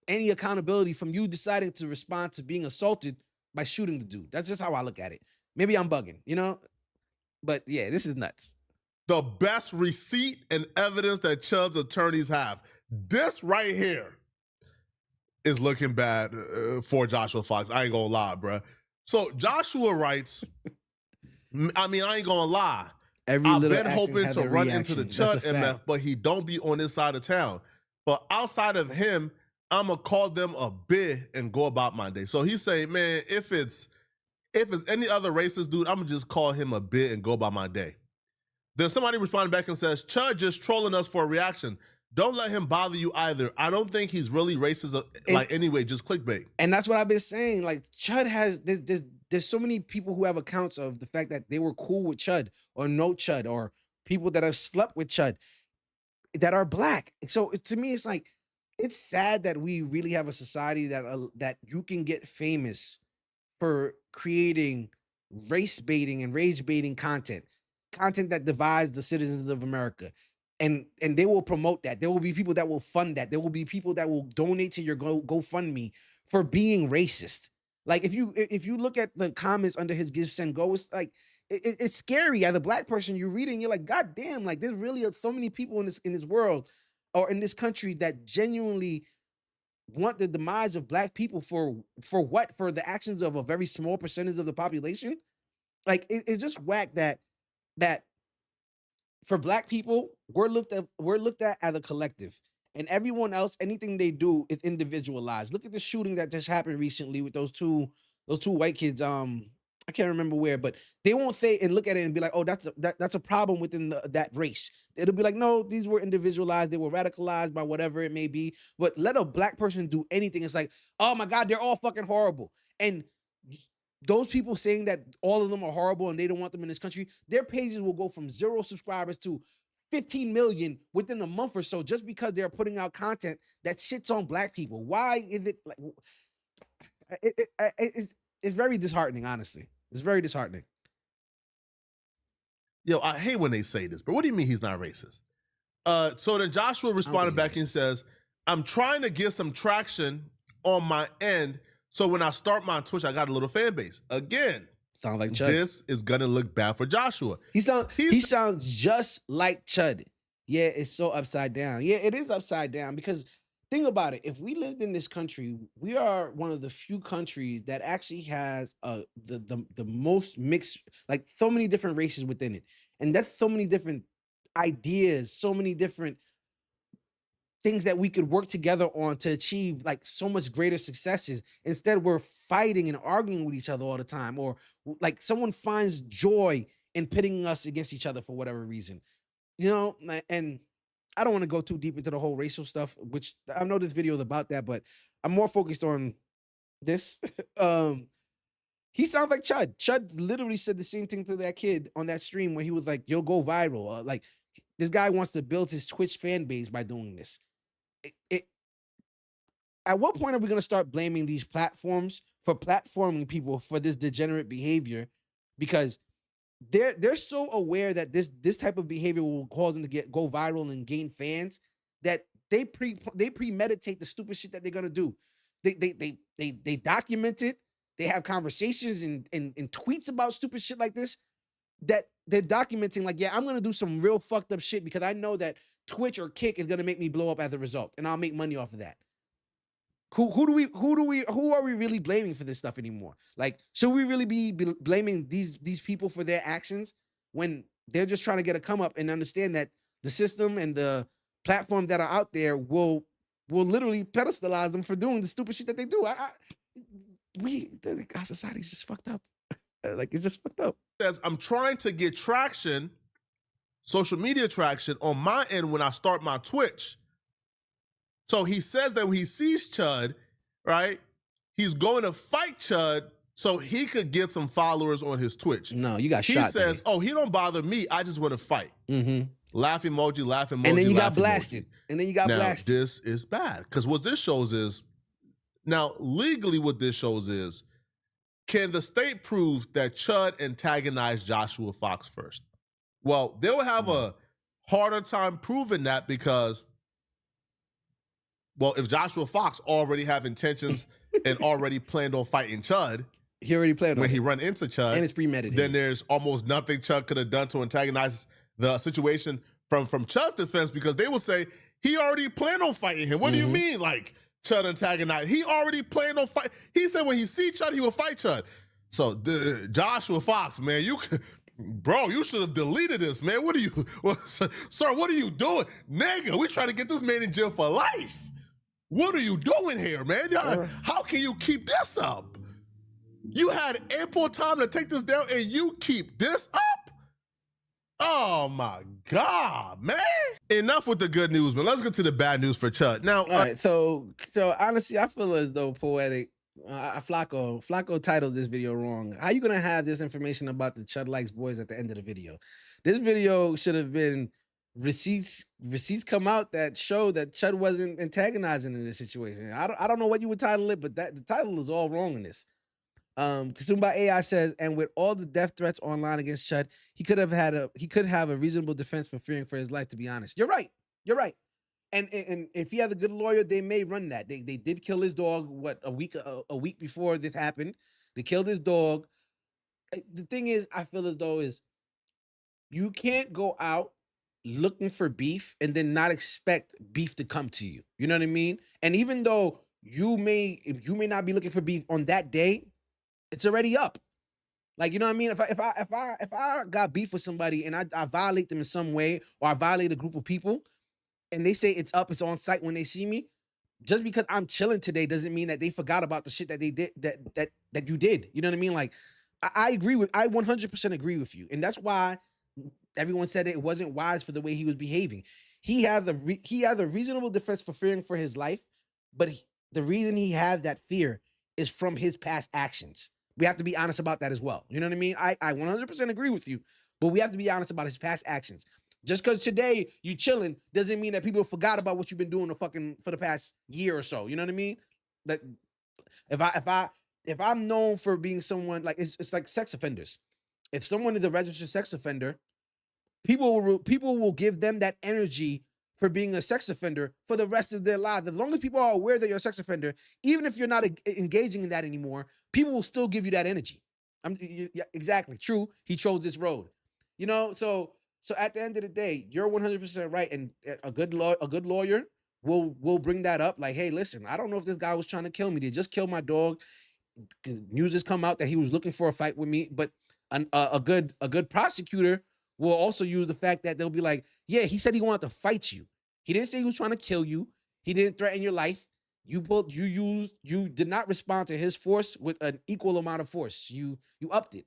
any accountability from you deciding to respond to being assaulted by shooting the dude. That's just how I look at it. Maybe I'm bugging, but yeah, this is nuts. The best receipt and evidence that Chud's attorneys have. This right here is looking bad for Joshua Fox. I ain't gonna lie, bro. So Joshua writes, I ain't gonna lie. I've been hoping to run into the Chud MF, but he don't be on this side of town. But outside of him, I'm gonna call them a bit and go about my day. So he's saying, man, if it's any other racist dude, I'm gonna just call him a bit and go about my day. Then somebody responded back and says, Chud just trolling us for a reaction. Don't let him bother you either. I don't think he's really racist anyway, just clickbait. And that's what I've been saying. Like, Chud has, there's so many people who have accounts of the fact that they were cool with Chud or no Chud, or people that have slept with Chud that are black. So to me, it's like, it's sad that we really have a society that you can get famous for creating race baiting and rage baiting content that divides the citizens of America. And they will promote that. There will be people that will fund that. There will be people that will donate to your GoFundMe for being racist. Like, if you look at the comments under his Give Send Go, it's like, it's scary. As a black person, you're reading, you're like, God damn, like, there's really so many people in this world or in this country that genuinely want the demise of black people for what? For the actions of a very small percentage of the population. Like, it's just whack that for black people, we're looked at as a collective, and everyone else, anything they do is individualized. Look at the shooting that just happened recently with those two white kids. I can't remember where, but they won't say and look at it and be like, oh, that's a problem within that race. It'll be like, no, these were individualized. They were radicalized by whatever it may be. But let a black person do anything, it's like, oh my God, they're all fucking horrible. And those people saying that all of them are horrible and they don't want them in this country, their pages will go from 0 subscribers to 15 million within a month or so, just because they're putting out content that shits on black people. Why is it like? It's very disheartening, honestly. It's very disheartening. Yo, I hate when they say this, but what do you mean he's not racist? So then Joshua responded back and says, I'm trying to get some traction on my end, so when I start my Twitch, I got a little fan base. Again, sounds like Chud. This is gonna look bad for Joshua. He sounds just like Chud. Yeah, it's so upside down. Yeah, it is upside down, because think about it. If we lived in this country, we are one of the few countries that actually has the most mixed, like, so many different races within it. And that's so many different ideas, so many different things that we could work together on to achieve like so much greater successes. Instead, we're fighting and arguing with each other all the time, or like someone finds joy in pitting us against each other for whatever reason, and I don't want to go too deep into the whole racial stuff, which I know this video is about that, but I'm more focused on this. He sounds like Chud. Chud literally said the same thing to that kid on that stream where he was like, you'll go viral. Like, this guy wants to build his Twitch fan base by doing this. At what point are we going to start blaming these platforms for platforming people for this degenerate behavior? Because they're so aware that this type of behavior will cause them to go viral and gain fans, that they premeditate the stupid shit that they're going to do. They document it. They have conversations and tweets about stupid shit like this, that they're documenting, like, yeah, I'm going to do some real fucked up shit because I know that Twitch or Kick is going to make me blow up as a result, and I'll make money off of that. Who are we really blaming for this stuff anymore? Like, should we really be blaming these people for their actions when they're just trying to get a come up and understand that the system and the platform that are out there will will literally pedestalize them for doing the stupid shit that they do. Our society's just fucked up. Like, it's just fucked up. Says, I'm trying to get traction, social media traction on my end when I start my Twitch. So he says that when he sees Chud, right, he's going to fight Chud so he could get some followers on his Twitch. No, you got shot. He says, oh, he don't bother me. I just want to fight. Mm-hmm. Laugh emoji, laugh emoji, and then you got emoji. blasted. And then you got blasted. This is bad. Because what this shows is, now legally what this shows is, can the state prove that Chud antagonized Joshua Fox first? Well, they'll have a harder time proving that because, well, if Joshua Fox already have intentions and already planned on fighting Chud, he already planned when on he it. run into Chud, And it's premeditated. then there's almost nothing Chud could have done to antagonize the situation from Chud's defense, because they would say he already planned on fighting him. What do you mean, like, Chud antagonized? He already planned on fight. He said when he see Chud, he will fight Chud. So Joshua Fox, man, bro, you should have deleted this, man. What are you, sir, what are you doing? Nigga, we trying to get this man in jail for life. What are you doing here, man? How can you keep this up? You had ample time to take this down and you keep this up? Oh my God, man. Enough with the good news, man. Let's get to the bad news for Chud. Now, all right, so honestly, I feel as though Poetic, Flacco titled this video wrong. How you gonna have this information about the Chud likes boys at the end of the video? This video should have been receipts come out that show that Chud wasn't antagonizing in this situation. I don't know what you would title it, but the title is all wrong in this. Consumed by AI says, and with all the death threats online against Chud, he could have a reasonable defense for fearing for his life, to be honest. You're right. And if he had a good lawyer, they may run that. They did kill his dog, a week before this happened. They killed his dog. The thing is, I feel as though you can't go out looking for beef and then not expect beef to come to you. You know what I mean? And even though you may not be looking for beef on that day, it's already up. Like, you know what I mean? If I got beef with somebody and I violate them in some way, or I violate a group of people, and they say it's up, it's on site when they see me, just because I'm chilling today doesn't mean that they forgot about the shit that they did, that you did. You know what I mean? Like, I 100% agree with you. And that's why everyone said it wasn't wise for the way he was behaving. He had a reasonable defense for fearing for his life, but the reason he had that fear is from his past actions. We have to be honest about that as well. You know what I mean? I 100% agree with you, but we have to be honest about his past actions. Just because today you chilling doesn't mean that people forgot about what you've been doing for the past year or so. You know what I mean? That if I'm known for being someone, like, it's like sex offenders. If someone is a registered sex offender, people will give them that energy for being a sex offender for the rest of their lives. As long as people are aware that you're a sex offender, even if you're not engaging in that anymore, people will still give you that energy. Yeah, exactly. True. He chose this road. You know, so at the end of the day, you're 100% right. And a good lawyer will bring that up. Like, hey, listen, I don't know if this guy was trying to kill me. They just killed my dog. News has come out that he was looking for a fight with me. But a good prosecutor will also use the fact that they'll be like, yeah, he said he wanted to fight you. He didn't say he was trying to kill you. He didn't threaten your life. You did not respond to his force with an equal amount of force. You upped it.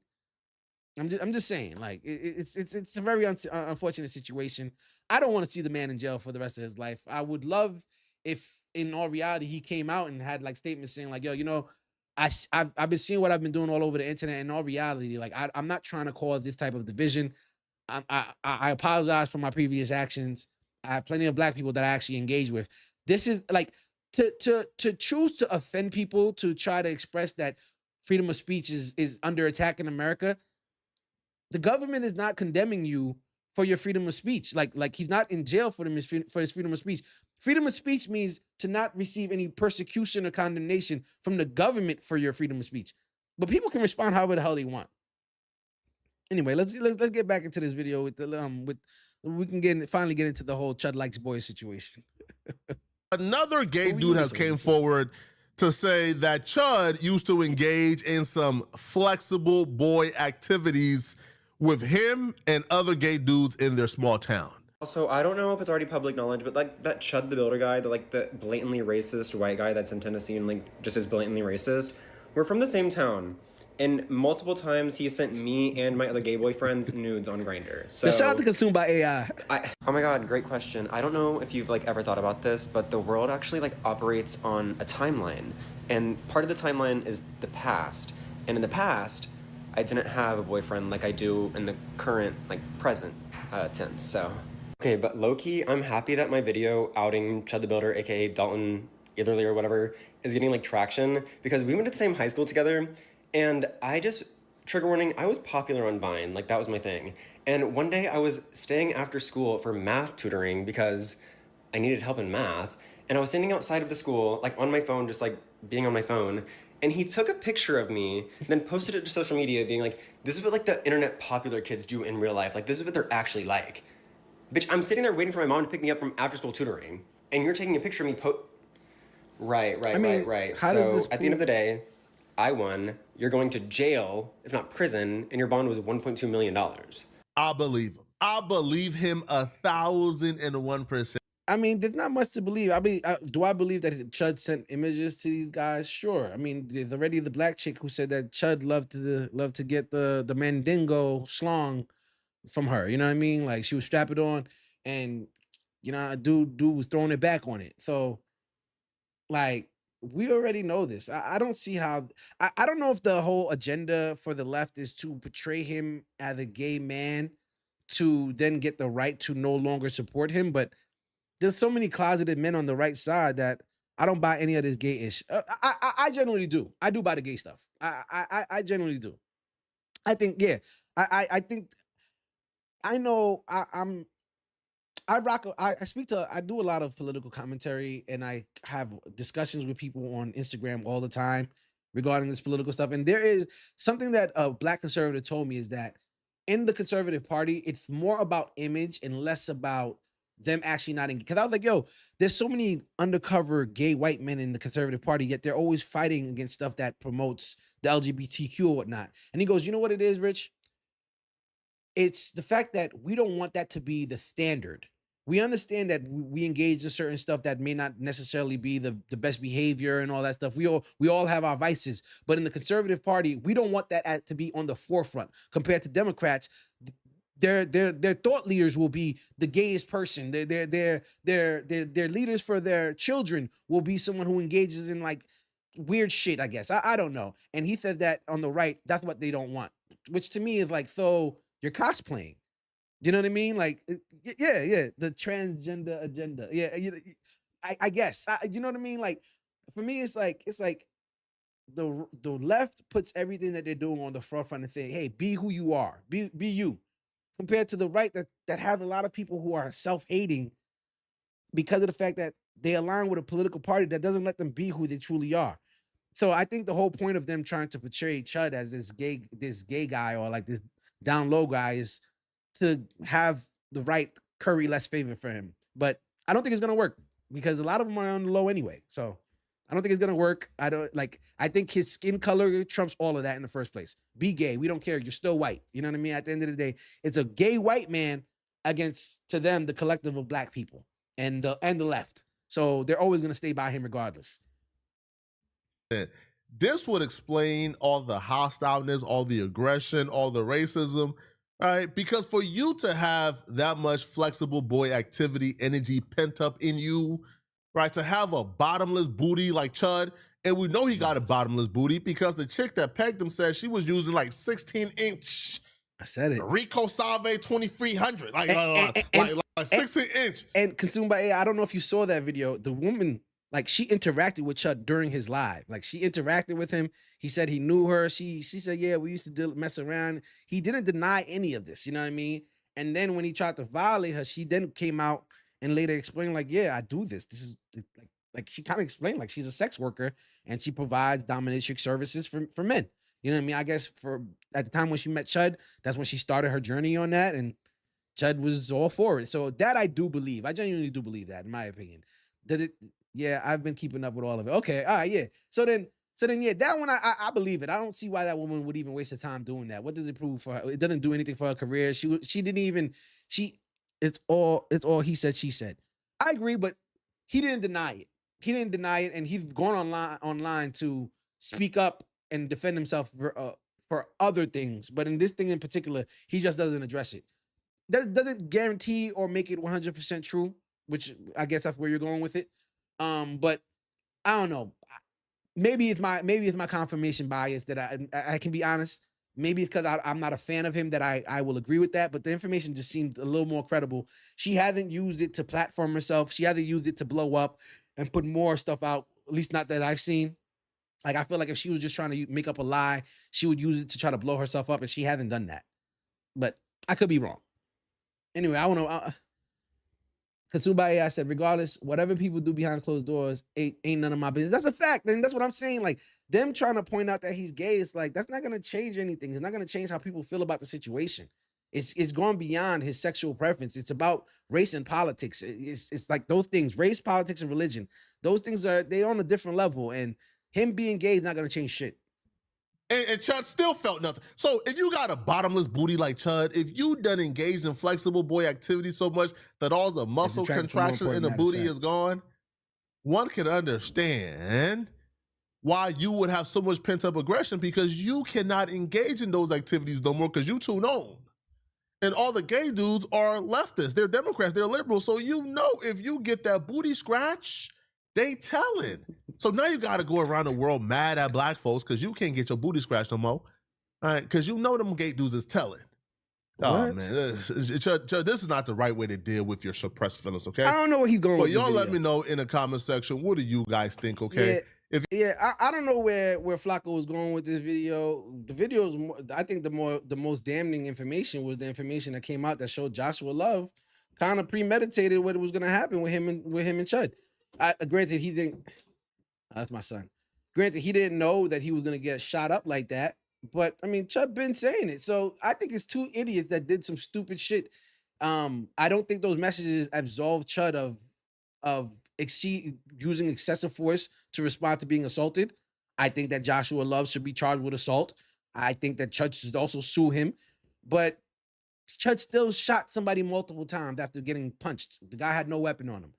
I'm just saying, like, it's a very unfortunate situation. I don't want to see the man in jail for the rest of his life. I would love if, in all reality, he came out and had like statements saying like, yo, you know, I've been seeing what I've been doing all over the internet. In all reality, like, I'm not trying to cause this type of division. I apologize for my previous actions. I have plenty of black people that I actually engage with. This is like to choose to offend people, to try to express that freedom of speech is under attack in America. The government is not condemning you for your freedom of speech. Like he's not in jail for his freedom of speech. Freedom of speech means to not receive any persecution or condemnation from the government for your freedom of speech. But people can respond however the hell they want. Anyway, let's get back into this video with we can finally get into the whole Chud likes boys situation. Another gay dude has came forward to say that Chud used to engage in some flexible boy activities with him and other gay dudes in their small town. Also, I don't know if it's already public knowledge, but like that Chud the Builder guy, the blatantly racist white guy that's in Tennessee and like just is blatantly racist, we're from the same town. And multiple times he sent me and my other gay boyfriends nudes on Grindr. So shout out to Consumed by AI. Oh my god, great question. I don't know if you've like ever thought about this, but the world actually like operates on a timeline. And part of the timeline is the past. And in the past, I didn't have a boyfriend like I do in the current, like present tense, so. Okay, but low-key, I'm happy that my video outing Chud the Builder, aka Dalton Eitherly or whatever, is getting like traction because we went to the same high school together, and trigger warning, I was popular on Vine, like that was my thing. And one day I was staying after school for math tutoring because I needed help in math, and I was standing outside of the school, like on my phone, just like being on my phone, and he took a picture of me, then posted it to social media being like, this is what like the internet popular kids do in real life, like this is what they're actually like. Bitch, I'm sitting there waiting for my mom to pick me up from after school tutoring, and you're taking a picture of me Right. So at the end of the day, I won. You're going to jail, if not prison, and your bond was $1.2 million. I believe him. I believe him 1,001%. I mean, there's not much to believe. I mean, do I believe that Chud sent images to these guys? Sure. I mean, there's already the black chick who said that Chud loved to get the Mandingo slong from her. You know what I mean? Like she would strap it on, and you know, dude was throwing it back on it. So, like, we already know this. I don't see how. I don't know if the whole agenda for the left is to portray him as a gay man to then get the right to no longer support him, but there's so many closeted men on the right side that I don't buy any of this gay-ish. I generally do. I do buy the gay stuff. I generally do. I think, yeah. I think I know I speak to, I do a lot of political commentary, and I have discussions with people on Instagram all the time regarding this political stuff. And there is something that a black conservative told me is that in the conservative party, it's more about image and less about them actually not in. Because I was like, yo, there's so many undercover gay white men in the conservative party, yet they're always fighting against stuff that promotes the LGBTQ or whatnot. And he goes, you know what it is, Rich? It's the fact that we don't want that to be the standard. We understand that we engage in certain stuff that may not necessarily be the best behavior and all that stuff. We all have our vices, but in the conservative party, we don't want that to be on the forefront. Compared to Democrats, their thought leaders will be the gayest person. Their leaders for their children will be someone who engages in like weird shit, I guess. I don't know. And he said that on the right, that's what they don't want, which to me is like, so you're cosplaying. You know what I mean? Like, yeah, the transgender agenda. Yeah, I guess. You know what I mean? Like, for me, it's like the left puts everything that they're doing on the forefront and say, hey, be who you are, be you. Compared to the right that have a lot of people who are self-hating because of the fact that they align with a political party that doesn't let them be who they truly are. So I think the whole point of them trying to portray Chud as this gay guy or like this down low guy is to have the right curry less favor for him. But I don't think it's gonna work because a lot of them are on the low anyway. So I don't think it's gonna work. I think his skin color trumps all of that in the first place. Be gay. We don't care. You're still white. You know what I mean? At the end of the day, it's a gay white man against, to them, the collective of black people and the left. So they're always gonna stay by him regardless. This would explain all the hostileness, all the aggression, all the racism, right? Because for you to have that much flexible boy activity, energy pent up in you, right? To have a bottomless booty like Chud, and we know he got a bottomless booty because the chick that pegged him said she was using like 16-inch. I said it. Rico Salve 2300, like 16-inch. And Consumed by AI, I don't know if you saw that video. The woman, like, she interacted with Chud during his live. Like, she interacted with him. He said he knew her. She said, yeah, we used to mess around. He didn't deny any of this, you know what I mean? And then when he tried to violate her, she then came out and later explained, like, yeah, I do this. This is like she kind of explained, like, she's a sex worker and she provides dominatrix services for men. You know what I mean? I guess at the time when she met Chud, that's when she started her journey on that, and Chud was all for it. So that I do believe. I genuinely do believe that, in my opinion. Yeah, I've been keeping up with all of it. Okay, all right, yeah. So then, yeah, that one I believe it. I don't see why that woman would even waste her time doing that. What does it prove for her? It doesn't do anything for her career. She didn't even it's all he said, she said. I agree, but he didn't deny it. He didn't deny it, and he's gone online to speak up and defend himself for other things. But in this thing in particular, he just doesn't address it. Doesn't guarantee or make it 100% true, which I guess that's where you're going with it. But I don't know. Maybe it's my confirmation bias that I can be honest. Maybe it's because I'm not a fan of him that I will agree with that. But the information just seemed a little more credible. She hasn't used it to platform herself. She hasn't used it to blow up and put more stuff out. At least not that I've seen. Like, I feel like if she was just trying to make up a lie, she would use it to try to blow herself up, and she hasn't done that. But I could be wrong. Anyway, I want to. Kasuba said, regardless, whatever people do behind closed doors ain't none of my business. That's a fact. And that's what I'm saying. Like, them trying to point out that he's gay, it's like, that's not going to change anything. It's not going to change how people feel about the situation. It's gone beyond his sexual preference. It's about race and politics. It's like those things, race, politics, and religion. Those things they're on a different level. And him being gay is not going to change shit. And Chud still felt nothing. So if you got a bottomless booty like Chud, if you done engaged in flexible boy activity so much that all the muscle contraction in the booty is gone, one can understand why you would have so much pent-up aggression, because you cannot engage in those activities no more because you too known. And all the gay dudes are leftists. They're Democrats. They're liberals. So you know if you get that booty scratch, they telling. So now you got to go around the world mad at black folks because you can't get your booty scratched no more. All right, because you know them gay dudes is telling. Oh, man. This is not the right way to deal with your suppressed feelings, okay? I don't know where he's going with y'all let me know in the comment section, what do you guys think, okay? I don't know where Flacco was going with this video. The video is more, I think the most damning information was the information that came out that showed Joshua Love kind of premeditated what was going to happen with him and Chud. Granted, he didn't. That's my son. Granted, he didn't know that he was going to get shot up like that. But I mean, Chud been saying it. So I think it's two idiots that did some stupid shit. I don't think those messages absolve Chud of using excessive force to respond to being assaulted. I think that Joshua Love should be charged with assault. I think that Chud should also sue him. But Chud still shot somebody multiple times after getting punched. The guy had no weapon on him.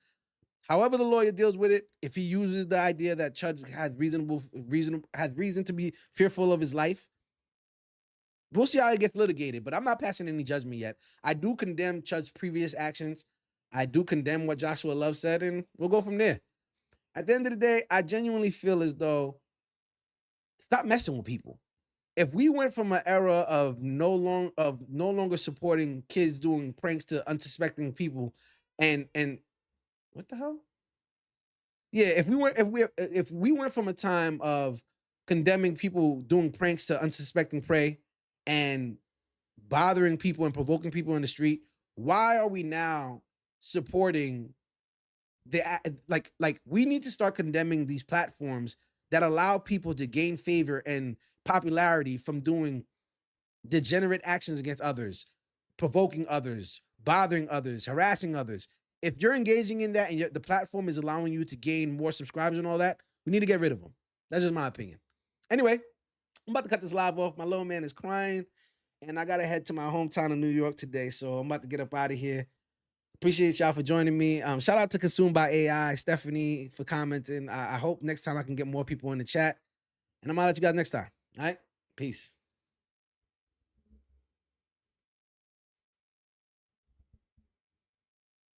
However the lawyer deals with it, if he uses the idea that Chud had reason to be fearful of his life, we'll see how it gets litigated. But I'm not passing any judgment yet. I do condemn Chud's previous actions. I do condemn what Joshua Love said, and we'll go from there. At the end of the day, I genuinely feel as though stop messing with people. If we went from an era of no longer supporting kids doing pranks to unsuspecting people, and what the hell? Yeah, if we went from a time of condemning people doing pranks to unsuspecting prey and bothering people and provoking people in the street, why are we now supporting like we need to start condemning these platforms that allow people to gain favor and popularity from doing degenerate actions against others, provoking others, bothering others, harassing others. If you're engaging in that and the platform is allowing you to gain more subscribers and all that, we need to get rid of them. That's just my opinion. Anyway, I'm about to cut this live off. My little man is crying, and I got to head to my hometown of New York today, so I'm about to get up out of here. Appreciate y'all for joining me. Shout out to Consumed by AI, Stephanie for commenting. I hope next time I can get more people in the chat. And I'm going to let you guys next time. All right? Peace.